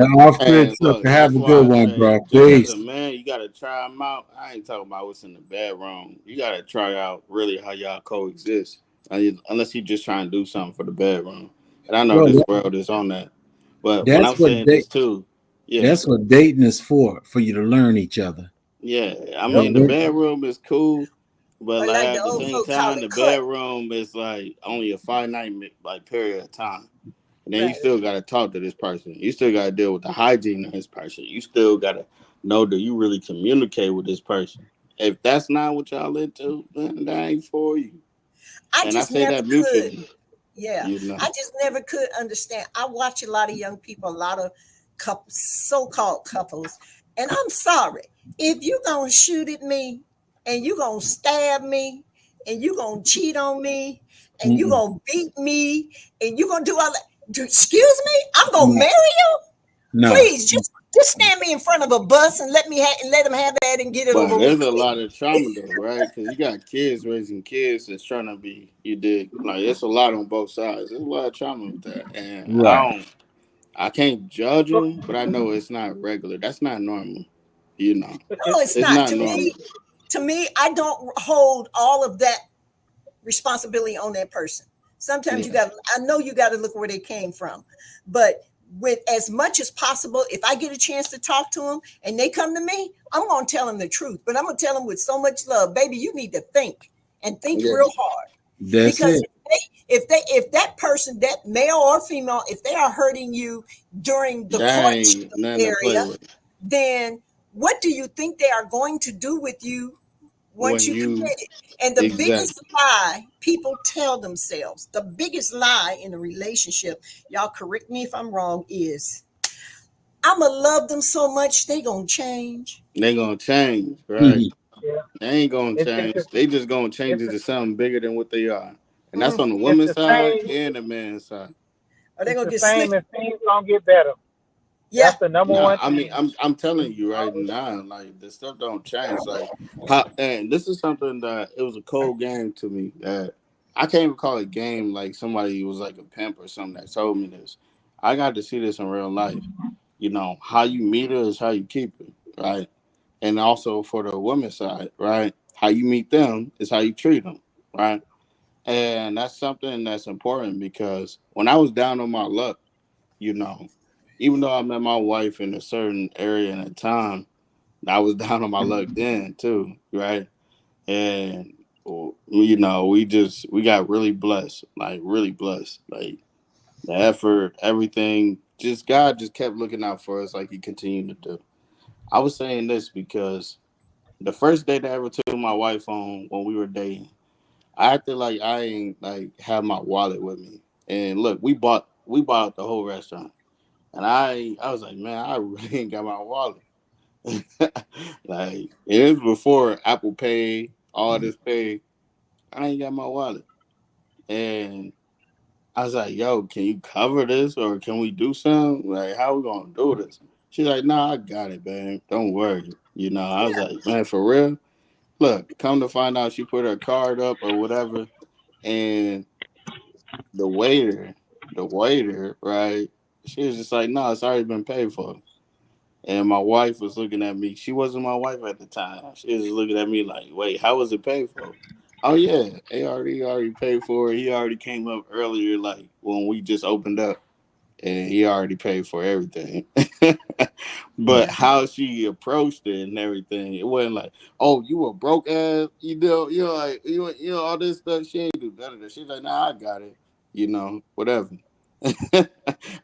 Speaker 1: Have a good one, bro. Please.
Speaker 4: As a man, you got to try them out. I ain't talking about what's in the bedroom. You got to try out really how y'all coexist. Unless you just trying to do something for the bedroom. And I know this world is on that. But when I'm saying this too,
Speaker 1: that's what dating is for you to learn each other.
Speaker 4: Yeah. I mean, the bedroom is cool. But like at the same time, the bedroom is like only a finite period of time. And then you still got to talk to this person. You still got to deal with the hygiene of this person. You still got to know that you really communicate with this person. If that's not what y'all into, then that ain't for you.
Speaker 3: I say that mutually. Yeah. I just never could understand. I watch a lot of young people, a lot of so-called couples. And I'm sorry. If you're going to shoot at me and you're going to stab me and you're going to cheat on me and you're going to beat me and you're going to do all that. Excuse me, I'm gonna marry you. No, please just stand me in front of a bus and let them have that and get it over.
Speaker 4: There's a lot of trauma though, right? Because you got kids raising kids that's trying to be. You dig? Like it's a lot on both sides. There's a lot of trauma with that, and I can't judge them, but I know it's not regular. That's not normal.
Speaker 3: No, it's not. To me, I don't hold all of that responsibility on that person. Sometimes I know you got to look where they came from, but with as much as possible, if I get a chance to talk to them and they come to me, I'm going to tell them the truth, but I'm going to tell them with so much love, baby, you need to think real hard. Because if that person, that male or female, if they are hurting you during the courtship area, then what do you think they are going to do with you once you commit it? And the biggest lie people tell themselves, the biggest lie in a relationship, y'all correct me if I'm wrong, is I'm going to love them so much, they going to change.
Speaker 4: They going to change, right? Mm-hmm. Yeah. They ain't going to change. They just going to change into something bigger than what they are. And that's on the woman's side and the man's side.
Speaker 3: Are they going to get
Speaker 5: same and things going to get better.
Speaker 3: Yeah,
Speaker 5: that's the number one.
Speaker 4: I mean, I'm telling you right now, like the stuff don't change. Like, and this is something that it was a cold game to me that I can't even call it game. Like somebody was like a pimp or something that told me this. I got to see this in real life. You know, how you meet her is how you keep her, right? And also for the women's side, right? How you meet them is how you treat them, right? And that's something that's important because when I was down on my luck, you know, even though I met my wife in a certain area and a time, I was down on my luck then too, right? And you know, we got really blessed, like really blessed, like the effort, everything. Just God just kept looking out for us, like He continued to do. I was saying this because the first date I ever took my wife on when we were dating, I acted like I ain't like have my wallet with me. And look, we bought the whole restaurant, and I was like, man, I really ain't got my wallet. Like it was before Apple Pay, all this pay. I ain't got my wallet, and I was like, yo, can you cover this or can we do something? Like, how we gonna do this? She's like, nah, I got it, man. Don't worry. You know, I was
Speaker 3: Yeah.
Speaker 4: like, man, for real? Look, come to find out she put her card up or whatever, and the waiter, right? She was just like, no, it's already been paid for. And my wife was looking at me. She wasn't my wife at the time. She was looking at me like, wait, how was it paid for? Oh yeah, they already paid for it. He already came up earlier, like when we just opened up, and he already paid for everything. But
Speaker 3: Yeah.
Speaker 4: how she approached it and everything, it wasn't like, oh, you a broke ass, like you know all this stuff. She ain't do none of that. She's like, nah, I got it, whatever.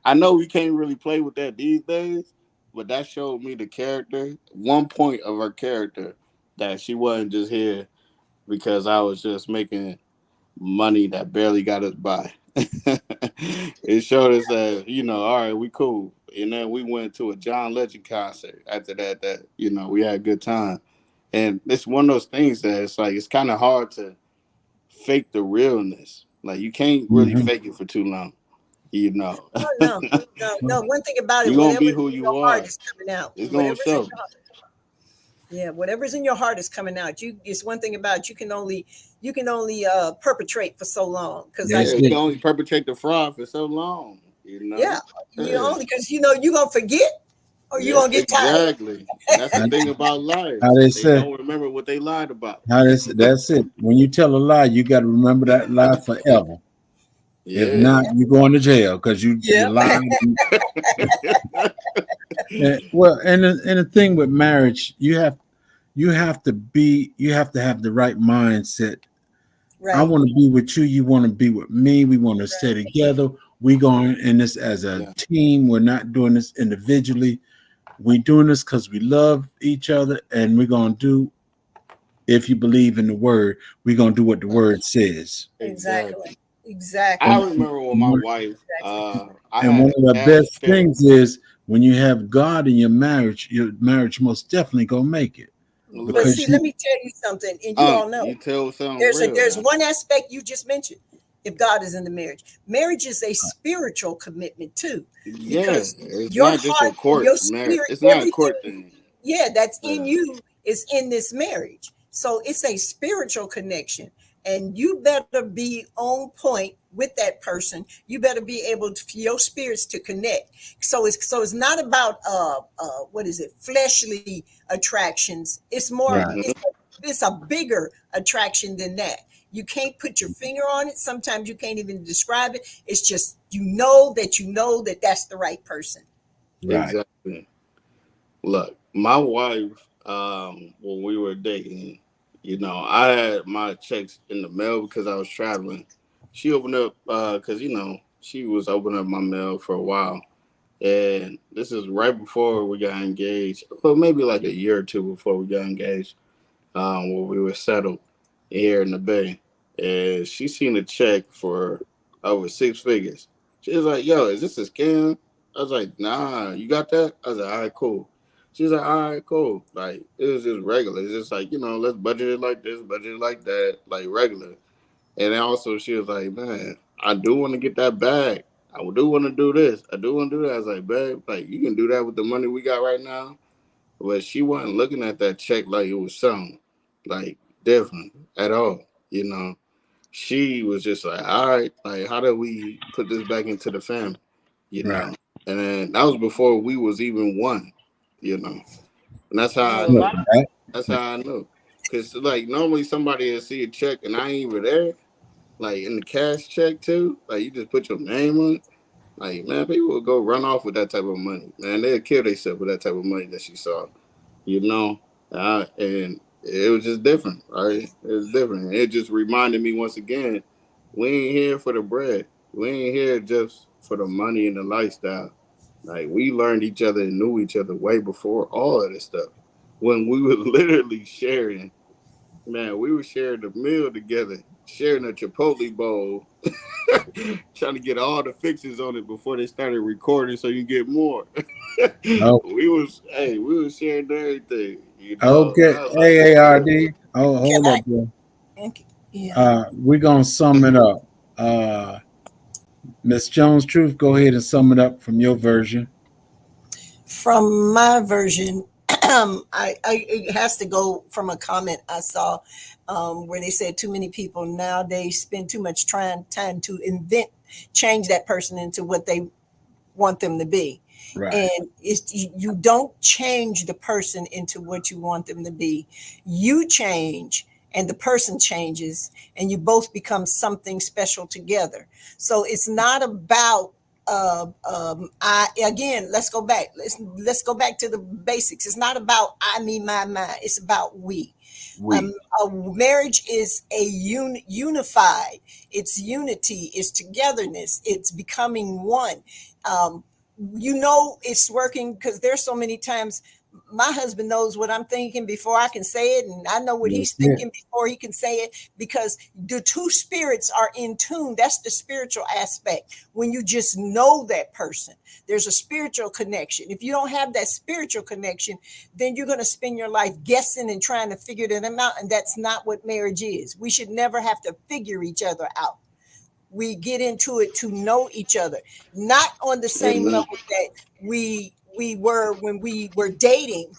Speaker 4: I know we can't really play with that these days, but that showed me the character, one point of her character, that she wasn't just here because I was just making money that barely got us by. It showed us that, all right, we cool. And then we went to a John Legend concert after that, we had a good time. And it's one of those things that it's like, it's kind of hard to fake the realness. Like, you can't really
Speaker 1: Mhm.
Speaker 4: fake it for too long, you know.
Speaker 3: Oh, no, no, no. One thing about it,
Speaker 4: You're going to be
Speaker 3: whatever's
Speaker 4: who
Speaker 3: in your
Speaker 4: you
Speaker 3: heart
Speaker 4: are.
Speaker 3: is coming out.
Speaker 4: It's going to
Speaker 3: Whatever's in
Speaker 4: show.
Speaker 3: your heart. Yeah, whatever's in your heart is coming out. It's one thing about it, you can only perpetrate for so long because
Speaker 4: Yeah,
Speaker 1: That's
Speaker 3: like
Speaker 4: you can
Speaker 1: it.
Speaker 4: only perpetrate the fraud for so long.
Speaker 3: yeah, you
Speaker 4: Yeah.
Speaker 3: only because you're gonna forget or you're
Speaker 4: Yeah,
Speaker 3: gonna get tired.
Speaker 4: exactly. And that's the
Speaker 1: How
Speaker 4: thing about
Speaker 1: how
Speaker 4: liars.
Speaker 1: they
Speaker 4: They
Speaker 1: say?
Speaker 4: don't remember what they lied about.
Speaker 1: That's it. When you tell a lie, you got to remember that lie forever. If
Speaker 4: Yeah.
Speaker 1: not, you're going to jail because you
Speaker 3: Yeah.
Speaker 1: lied. Well, and the thing with marriage, you have to have the right mindset. I
Speaker 3: Right.
Speaker 1: want to be with you. You want to be with me. We want to stay
Speaker 3: Right.
Speaker 1: together. We going in this as a
Speaker 4: Yeah.
Speaker 1: team. We're not doing this individually. We're doing this because we love each other, and we're gonna do. If you believe in the word, we're gonna do what the word says.
Speaker 3: Exactly.
Speaker 4: Exactly. I
Speaker 1: And,
Speaker 3: Exactly.
Speaker 4: remember when my
Speaker 1: and
Speaker 4: wife,
Speaker 3: Exactly.
Speaker 4: I
Speaker 1: and
Speaker 4: had
Speaker 1: one
Speaker 4: a
Speaker 1: of the
Speaker 4: cash
Speaker 1: best
Speaker 4: check.
Speaker 1: things is when you have God in your marriage most definitely gonna make it
Speaker 3: But
Speaker 4: Look,
Speaker 3: see,
Speaker 1: because
Speaker 3: let
Speaker 1: you.
Speaker 3: me tell you something, and you all know
Speaker 4: you tell something
Speaker 3: there's a
Speaker 4: real
Speaker 3: there's
Speaker 4: now.
Speaker 3: one aspect you just mentioned. If God is in the marriage, marriage is a spiritual commitment too,
Speaker 4: Yeah,
Speaker 3: because
Speaker 4: it's
Speaker 3: your
Speaker 4: not just a
Speaker 3: heart and
Speaker 4: court
Speaker 3: your
Speaker 4: marriage.
Speaker 3: spirit,
Speaker 4: It's not a
Speaker 3: everything,
Speaker 4: court thing.
Speaker 3: yeah, that's in
Speaker 4: Yeah.
Speaker 3: you is in this marriage. So it's a spiritual connection. And you better be on point with that person. You better be able to, for your spirits to connect. So it's not about what is it, fleshly attractions. It's more
Speaker 1: Right.
Speaker 4: Hmm.
Speaker 3: it's a bigger attraction than that. You can't put your finger on it. Sometimes you can't even describe it. It's just you know that that's the right person.
Speaker 1: Right.
Speaker 4: Exactly. Look, my wife, when we were dating, I had my checks in the mail because I was traveling. She opened up, because she was opening up my mail for a while, and this is right before we got engaged, well, maybe like a year or two before we got engaged, when we were settled here in the Bay, and she seen a check for over six figures. She was like, "Yo, is this a scam?" I was like, "Nah, you got that?" I was like, "All right, cool." She was like, "All right, cool." Like it was just regular. It's just like let's budget it like this, budget it like that, like regular. And then also she was like, "Man, I do want to get that bag. I do want to do this. I do want to do that." I was like, "Babe, like you can do that with the money we got right now." But she wasn't looking at that check like it was something like different at all. she was just like, all right, like, how do we put this back into the family? You
Speaker 1: Right.
Speaker 4: know, and then that was before we was even one. You know, and that's how I
Speaker 5: A
Speaker 1: Look,
Speaker 4: knew.
Speaker 5: lot of
Speaker 1: right?
Speaker 4: That's how I knew. Cause like normally somebody will see a check and I ain't even there. Like in the cash check too. Like you just put your name on it. Like man, people will go run off with that type of money. Man, they'll kill themselves with that type of money that she saw. You know, and it was just different, right? It was different. It just reminded me once again, we ain't here for the bread. We ain't here just for the money and the lifestyle. Like we learned each other and knew each other way before all of this stuff. When we were literally sharing, man, we were sharing a meal together, sharing a Chipotle bowl, trying to get all the fixes on it before they started recording so you get more.
Speaker 1: Oh,
Speaker 4: We was sharing everything. You know,
Speaker 1: okay.
Speaker 4: I was like,
Speaker 1: AARD. Oh,
Speaker 3: Can
Speaker 1: hold
Speaker 3: I?
Speaker 1: up, bro.
Speaker 3: Yeah.
Speaker 1: We're gonna sum it up. Miss Jones Truth, go ahead and sum it up from your version.
Speaker 3: From my version, it has to go from a comment I saw where they said too many people nowadays spend too much time to change that person into what they want them to be.
Speaker 1: Right.
Speaker 3: And you don't change the person into what you want them to be. You change and the person changes and you both become something special together. So it's not about let's go back. Let's go back to the basics. It's not about I, me, my, it's about we. A marriage is a unified. It's unity. It's togetherness. It's becoming one. It's working because there's so many times my husband knows what I'm thinking before I can say it, and I know what he's thinking before he can say it, because the two spirits are in tune. That's the spiritual aspect. When you just know that person, there's a spiritual connection. If you don't have that spiritual connection, then you're going to spend your life guessing and trying to figure them out, and that's not what marriage is. We should never have to figure each other out. We get into it to know each other, not on the same
Speaker 4: amen.
Speaker 3: level that we were when we were dating,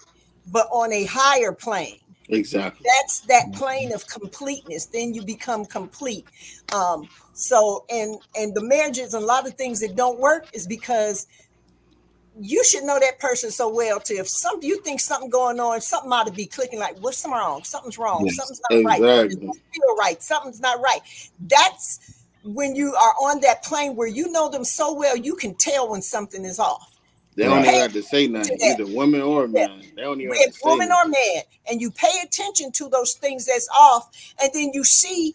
Speaker 3: but on a higher plane.
Speaker 4: Exactly.
Speaker 3: That's that plane of completeness. Then you become complete. So the marriages, a lot of things that don't work is because you should know that person so well to if you think something going on, something ought to be clicking, like what's wrong? Something's wrong.
Speaker 1: Yes.
Speaker 3: Something's not right. Something
Speaker 4: Exactly.
Speaker 3: doesn't feel right. Something's not right. That's when you are on that plane where you know them so well, you can tell when something is off.
Speaker 4: They don't
Speaker 1: Right.
Speaker 4: even
Speaker 3: Pay
Speaker 4: have to say
Speaker 3: attention to
Speaker 4: nothing,
Speaker 3: that.
Speaker 4: either woman or
Speaker 3: Yeah.
Speaker 4: man. They don't even have to say
Speaker 3: Woman
Speaker 4: nothing.
Speaker 3: or man, and you pay attention to those things that's off, and then you see,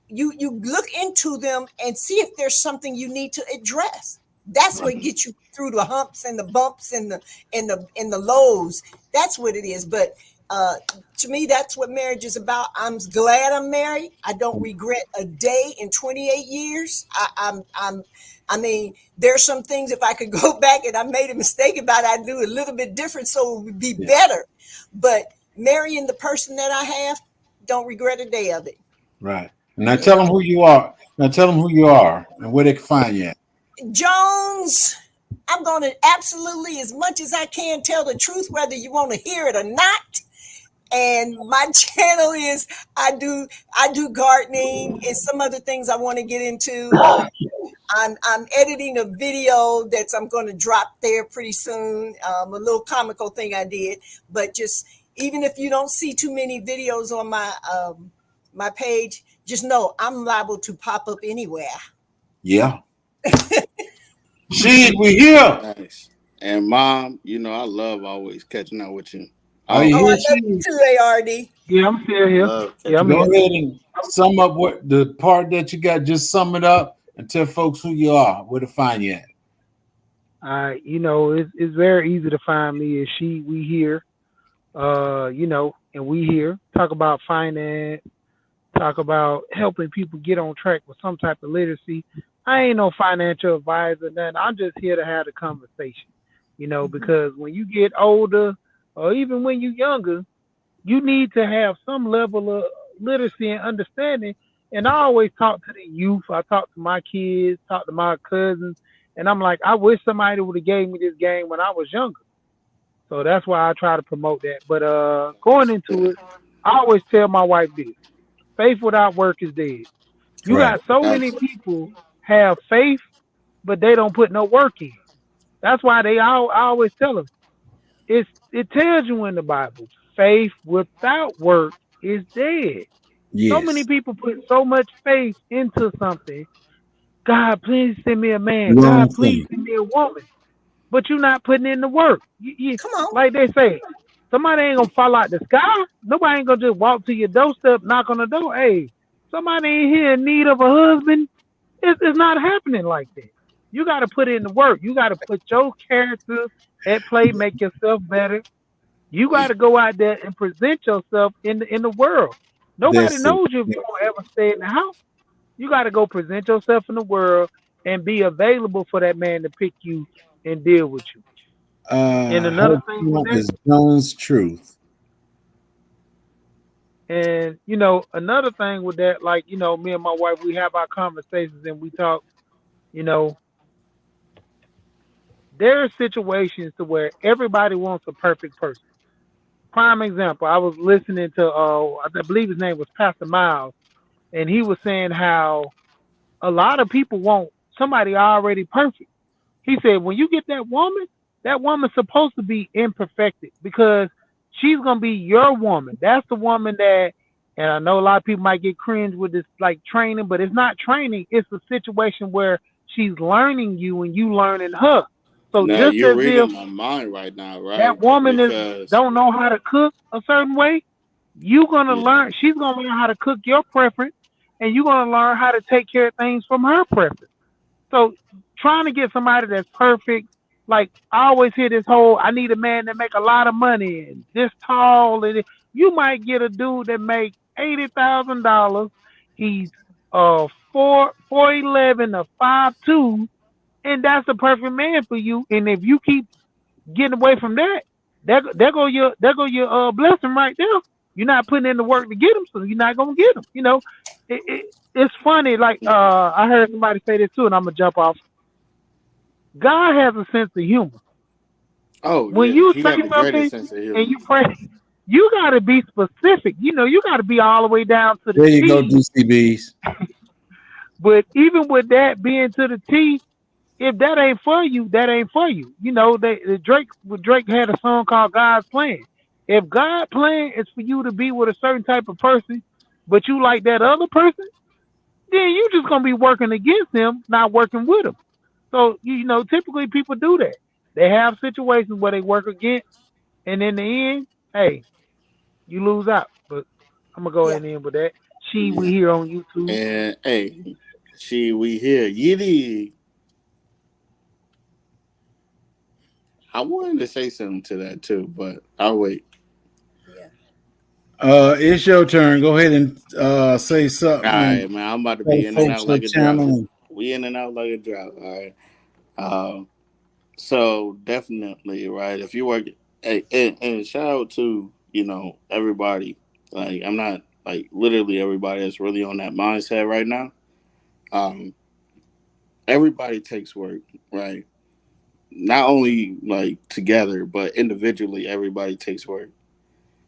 Speaker 3: you look into them and see if there's something you need to address. That's what gets you through the humps and the bumps and the lows. That's what it is. But to me, that's what marriage is about. I'm glad I'm married. I don't regret a day in 28 years. I mean, there's some things if I could go back and I made a mistake about it, I'd do a little bit different so it would be better. But marrying the person that I have, don't regret a day of it.
Speaker 1: Right. Now tell them who you are. Now tell them who you are and where they can find you at.
Speaker 3: Jones, I'm going to absolutely, as much as I can, tell the truth, whether you want to hear it or not. And my channel is I do gardening and some other things I want to get into. I'm editing a video I'm going to drop there pretty soon. A little comical thing I did, but just even if you don't see too many videos on my page, just know I'm liable to pop up anywhere.
Speaker 1: Yeah. See, we here.
Speaker 4: Nice. And mom, you know I love always catching up with you.
Speaker 1: Oh, you
Speaker 3: Oh, I
Speaker 1: hear,
Speaker 3: love you
Speaker 1: Steve?
Speaker 3: too, ARD.
Speaker 5: yeah, I'm still here.
Speaker 4: Love
Speaker 5: Yeah, I'm
Speaker 4: catching
Speaker 1: Go
Speaker 5: here.
Speaker 1: ahead and sum up what the part that you got. Just sum it up and tell folks who you are, where to find you at.
Speaker 5: You know, it's very easy to find me as we here. You know, and we here talk about finance, talk about helping people get on track with some type of literacy. I ain't no financial advisor, nothing. I'm just here to have the conversation. You know, because when you get older, or even when you're younger, you need to have some level of literacy and understanding. And I always talk to the youth. I talk to my kids, talk to my cousins, and I'm like, I wish somebody would have gave me this game when I was younger. So that's why I try to promote that. But going into it, I always tell my wife this: faith without work is dead. You
Speaker 1: Right.
Speaker 5: got so many people have faith, but they don't put no work in. That's why I always tell them it tells you in the Bible, faith without work is dead. So many
Speaker 1: Yes.
Speaker 5: people put so much faith into something. God, please send me a man.
Speaker 1: Wrong
Speaker 5: God, please
Speaker 1: thing.
Speaker 5: send me a woman. But you're not putting in the work.
Speaker 3: Come on.
Speaker 5: Like they say, somebody ain't gonna fall out the sky. Nobody ain't gonna just walk to your doorstep, knock on the door. Hey, somebody in here in need of a husband. It's not happening like that. You got to put in the work. You got to put your character at play, make yourself better. You got to go out there and present yourself in the world. Nobody
Speaker 1: That's it.
Speaker 5: knows you if you don't ever stay in the house. You got to go present yourself in the world and be available for that man to pick you and deal with you. And
Speaker 1: Her
Speaker 5: another thing with
Speaker 1: point
Speaker 5: that,
Speaker 1: is Jones Truth.
Speaker 5: and another thing with that, like me and my wife, we have our conversations and we talk. You know, there are situations to where everybody wants a perfect person. Prime example, I was listening to I believe his name was Pastor Miles, and he was saying how a lot of people want somebody already perfect. He said when you get that woman's supposed to be imperfected because she's gonna be your woman. That's the woman that, and I know a lot of people might get cringe with this like training, but it's not training. It's a situation where she's learning you and you learning her. So
Speaker 4: Now
Speaker 5: just
Speaker 4: you're
Speaker 5: as if
Speaker 4: reading my mind right now,
Speaker 5: that
Speaker 4: right?
Speaker 5: woman is
Speaker 4: Because
Speaker 5: don't know how to cook a certain way, you gonna
Speaker 4: yeah,
Speaker 5: learn. She's gonna learn how to cook your preference, and you're gonna learn how to take care of things from her preference. So trying to get somebody that's perfect, like I always hear this whole, I need a man that make a lot of money and this tall, and you might get a dude that make $80,000. He's 4'11" or 5'2", and that's the perfect man for you. And if you keep getting away from that, there go your blessing right there. You're not putting in the work to get them, so you're not gonna get them. It's funny. Like I heard somebody say this too, and I'm gonna jump off. God has a sense of humor.
Speaker 4: oh
Speaker 5: When
Speaker 4: yeah,
Speaker 5: you
Speaker 4: he
Speaker 5: say
Speaker 4: got the greatest
Speaker 5: something
Speaker 4: sense of
Speaker 5: and
Speaker 4: humor.
Speaker 5: you pray, you gotta be specific. You gotta be all the way down to the
Speaker 1: There you go,
Speaker 5: T.
Speaker 1: DCBs.
Speaker 5: But even with that being to the T, if that ain't for you, that ain't for you. Drake had a song called God's Plan. If God's plan is for you to be with a certain type of person, but you like that other person, then you just gonna be working against him, not working with him. So typically people do that. They have situations where they work against, and in the end, hey, you lose out. But I'm gonna go
Speaker 3: Yeah.
Speaker 5: ahead and end with that. We
Speaker 4: Yeah.
Speaker 5: here on YouTube.
Speaker 4: And hey, we here. Yiddy. I wanted to say something to that too, but I'll wait.
Speaker 3: Yeah.
Speaker 1: It's your turn. Go ahead and say
Speaker 4: All
Speaker 1: something and
Speaker 4: right, man. I'm about to
Speaker 1: tell
Speaker 4: be
Speaker 1: the
Speaker 4: in and
Speaker 1: folks
Speaker 4: out
Speaker 1: your
Speaker 4: like a drought.
Speaker 1: channel.
Speaker 4: We in and out like a drought. All right. Um, so definitely, right. If you work, hey, and shout out to everybody. Like I'm not like literally everybody that's really on that mindset right now. Um, everybody takes work, right? Not only like together, but individually, everybody takes work,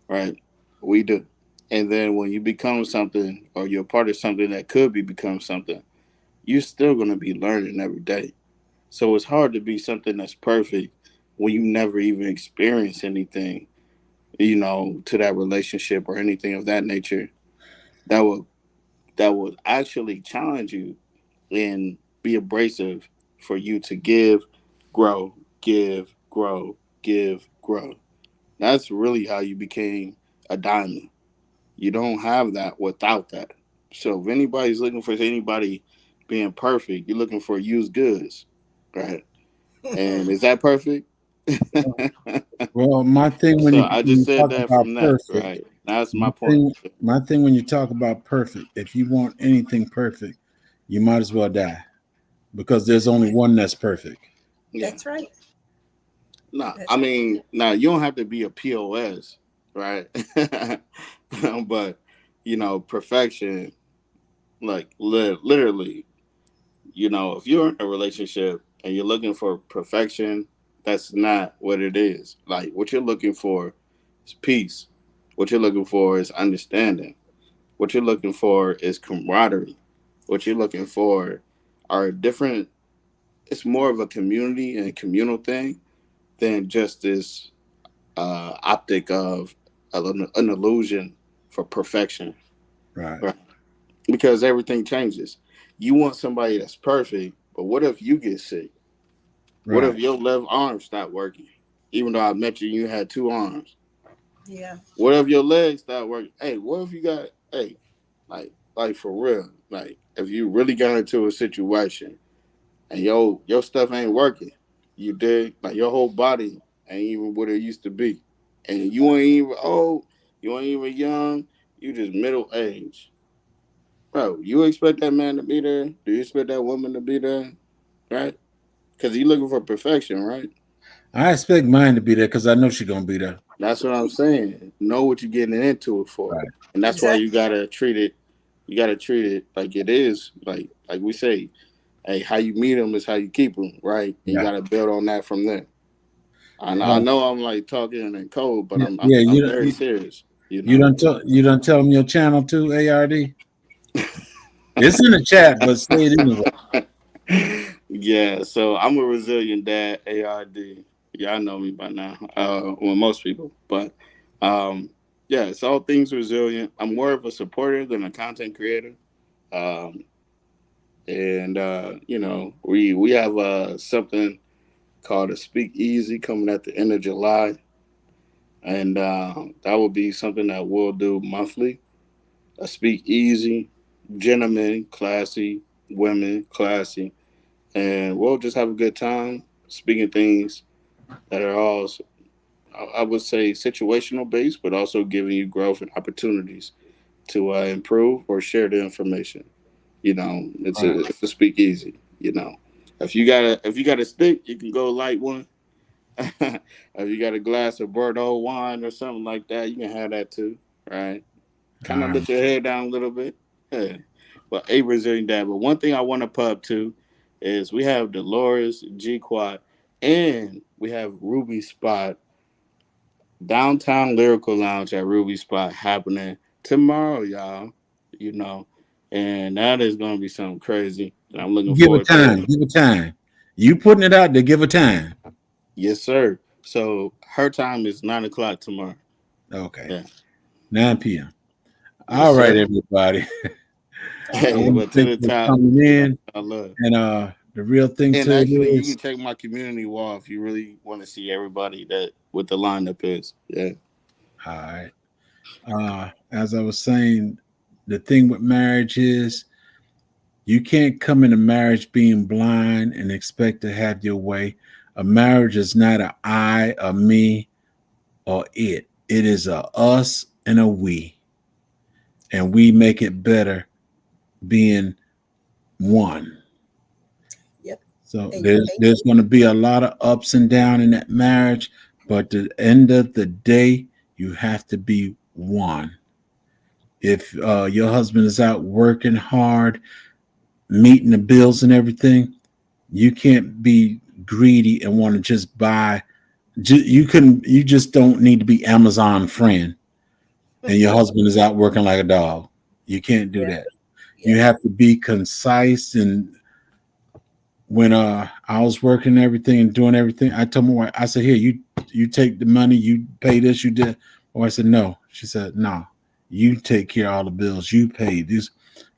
Speaker 4: right? We do. And then when you become something or you're part of something that could become something, you're still going to be learning every day. So it's hard to be something that's perfect when you never even experience anything, to that relationship or anything of that nature that would actually challenge you and be abrasive for you to grow, give, grow. That's really how you became a diamond. You don't have that without that. So if anybody's looking for anybody being perfect, you're looking for used goods, right? And is that perfect?
Speaker 1: Well, my thing when
Speaker 4: So
Speaker 1: you
Speaker 4: I
Speaker 1: when
Speaker 4: just
Speaker 1: you
Speaker 4: said
Speaker 1: talk
Speaker 4: that
Speaker 1: about
Speaker 4: from that,
Speaker 1: perfect,
Speaker 4: right? That's my
Speaker 1: my
Speaker 4: point.
Speaker 1: thing my thing when you talk about perfect, if you want anything perfect, you might as well die because there's only one that's perfect.
Speaker 4: Yeah.
Speaker 3: That's right.
Speaker 4: No, I
Speaker 3: That's
Speaker 4: mean, now you don't have to be a POS, right? But perfection, like literally, if you're in a relationship and you're looking for perfection, that's not what it is. Like what you're looking for is peace. What you're looking for is understanding. What you're looking for is camaraderie. what you're looking for are different. It's more of a community and communal thing than just this optic of an illusion for perfection,
Speaker 1: Right.
Speaker 4: right? Because everything changes. You want somebody that's perfect, but what if you get sick? What if
Speaker 1: Right.
Speaker 4: your left arm stopped working? Even though I met you, you had two arms.
Speaker 3: Yeah.
Speaker 4: What if your legs start working? Hey, what if you got like for real? Like if you really got into a situation and your stuff ain't working, you dig? Like your whole body ain't even what it used to be. And you ain't even old, you ain't even young, you just middle age. Bro, you expect that man to be there? Do you expect that woman to be there? Right? Because you looking for perfection, right?
Speaker 1: I expect mine to be there because I know she's gonna be there.
Speaker 4: That's what I'm saying. Know what you're getting into it for.
Speaker 1: Right.
Speaker 4: And that's why
Speaker 3: Exactly.
Speaker 4: you gotta treat it. You gotta treat it like it is. Like we say, hey, how you meet them is how you keep them, right? And you
Speaker 1: Yeah.
Speaker 4: gotta build on that from there. I
Speaker 1: Uh,
Speaker 4: know I'm like talking in code, but
Speaker 1: yeah.
Speaker 4: I'm
Speaker 1: Yeah.
Speaker 4: I'm very serious. You
Speaker 1: You
Speaker 4: know.
Speaker 1: don't tell them your channel too, ARD. It's in the chat, but say it anyway.
Speaker 4: Yeah. So I'm a resilient dad. ARD. Y'all know me by now. Well, most people, but yeah, it's all things resilient. I'm more of a supporter than a content creator. Um, and we have something called a Speak Easy coming at the end of July, and that will be something that we'll do monthly. A Speak Easy, gentlemen classy, women classy, and we'll just have a good time speaking things that are all, I would say, situational based, but also giving you growth and opportunities to improve or share the information.
Speaker 1: Right.
Speaker 4: It's a speakeasy. If you got a stick, you can go light one. If you got a glass of Bordeaux wine or something like that, you can have that too, right? Kind of let your head down a little bit. Yeah. But a Brazilian dad. But one thing I want to pub to is we have Dolores G Quad and we have Ruby Spot downtown Lyrical Lounge at Ruby Spot happening tomorrow, y'all. You know, and that is going to be something crazy. And I'm looking
Speaker 1: Give it
Speaker 4: forward to
Speaker 1: time.
Speaker 4: it.
Speaker 1: Give it time. You putting it out there. Give it time.
Speaker 4: Yes, sir. So her time is 9 o'clock tomorrow.
Speaker 1: Okay.
Speaker 4: Yeah.
Speaker 1: 9 p.m.
Speaker 4: Yes,
Speaker 1: All right,
Speaker 4: sir.
Speaker 1: everybody. I
Speaker 4: Hey,
Speaker 1: want to
Speaker 4: but to
Speaker 1: thank
Speaker 4: the
Speaker 1: you for
Speaker 4: top,
Speaker 1: coming in.
Speaker 4: I love.
Speaker 1: And the real thing
Speaker 4: And
Speaker 1: to it
Speaker 4: actually, you
Speaker 1: is,
Speaker 4: can check my community wall if you really want to see everybody that what the lineup is. Yeah.
Speaker 1: all right. As I was saying, the thing with marriage is you can't come into marriage being blind and expect to have your way. A marriage is not a I, a me, or it. It is a us and a we. And we make it better being one.
Speaker 3: Yep.
Speaker 1: So
Speaker 3: Thank
Speaker 1: there's
Speaker 3: you.
Speaker 1: going to be a lot of ups and downs in that marriage, but at the end of the day, you have to be one. If your husband is out working hard, meeting the bills and everything, you can't be greedy and want to just buy. You just don't need to be Amazon friend, and your husband is out working like a dog. You can't do
Speaker 3: Yeah.
Speaker 1: that. You
Speaker 3: Yeah.
Speaker 1: have to be concise. And when I was working everything and doing everything, I told my wife, I said, here, you take the money, you pay this, you did. Or I said, no. She said, no, you take care of all the bills, you pay this.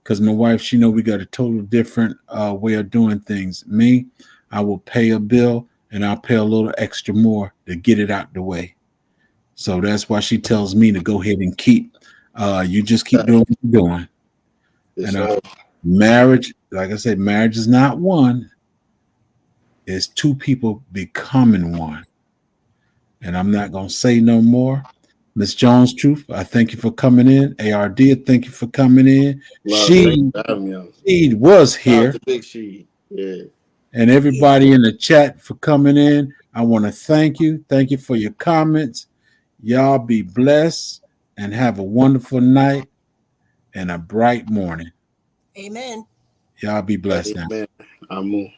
Speaker 1: Because my wife, she know we got a total different way of doing things. Me, I will pay a bill and I'll pay a little extra more to get it out the way. So that's why she tells me to go ahead and you just keep doing what you're doing.
Speaker 4: Yes,
Speaker 1: And
Speaker 4: sir.
Speaker 1: marriage, like I said, marriage is not one. It's two people becoming one. And I'm not going to say no more. Miss Jones Truth, I thank you for coming in. ARD, thank you for coming in.
Speaker 4: Love. Thanks
Speaker 1: She
Speaker 4: for having me on.
Speaker 1: was
Speaker 4: Shout out
Speaker 1: here.
Speaker 4: to Big She. Yeah.
Speaker 1: And
Speaker 3: Yeah.
Speaker 1: everybody in the chat for coming in. I want to thank you. Thank you for your comments. Y'all be blessed and have a wonderful night and a bright morning.
Speaker 3: Amen.
Speaker 1: Y'all be blessed now.
Speaker 4: Amen. I'm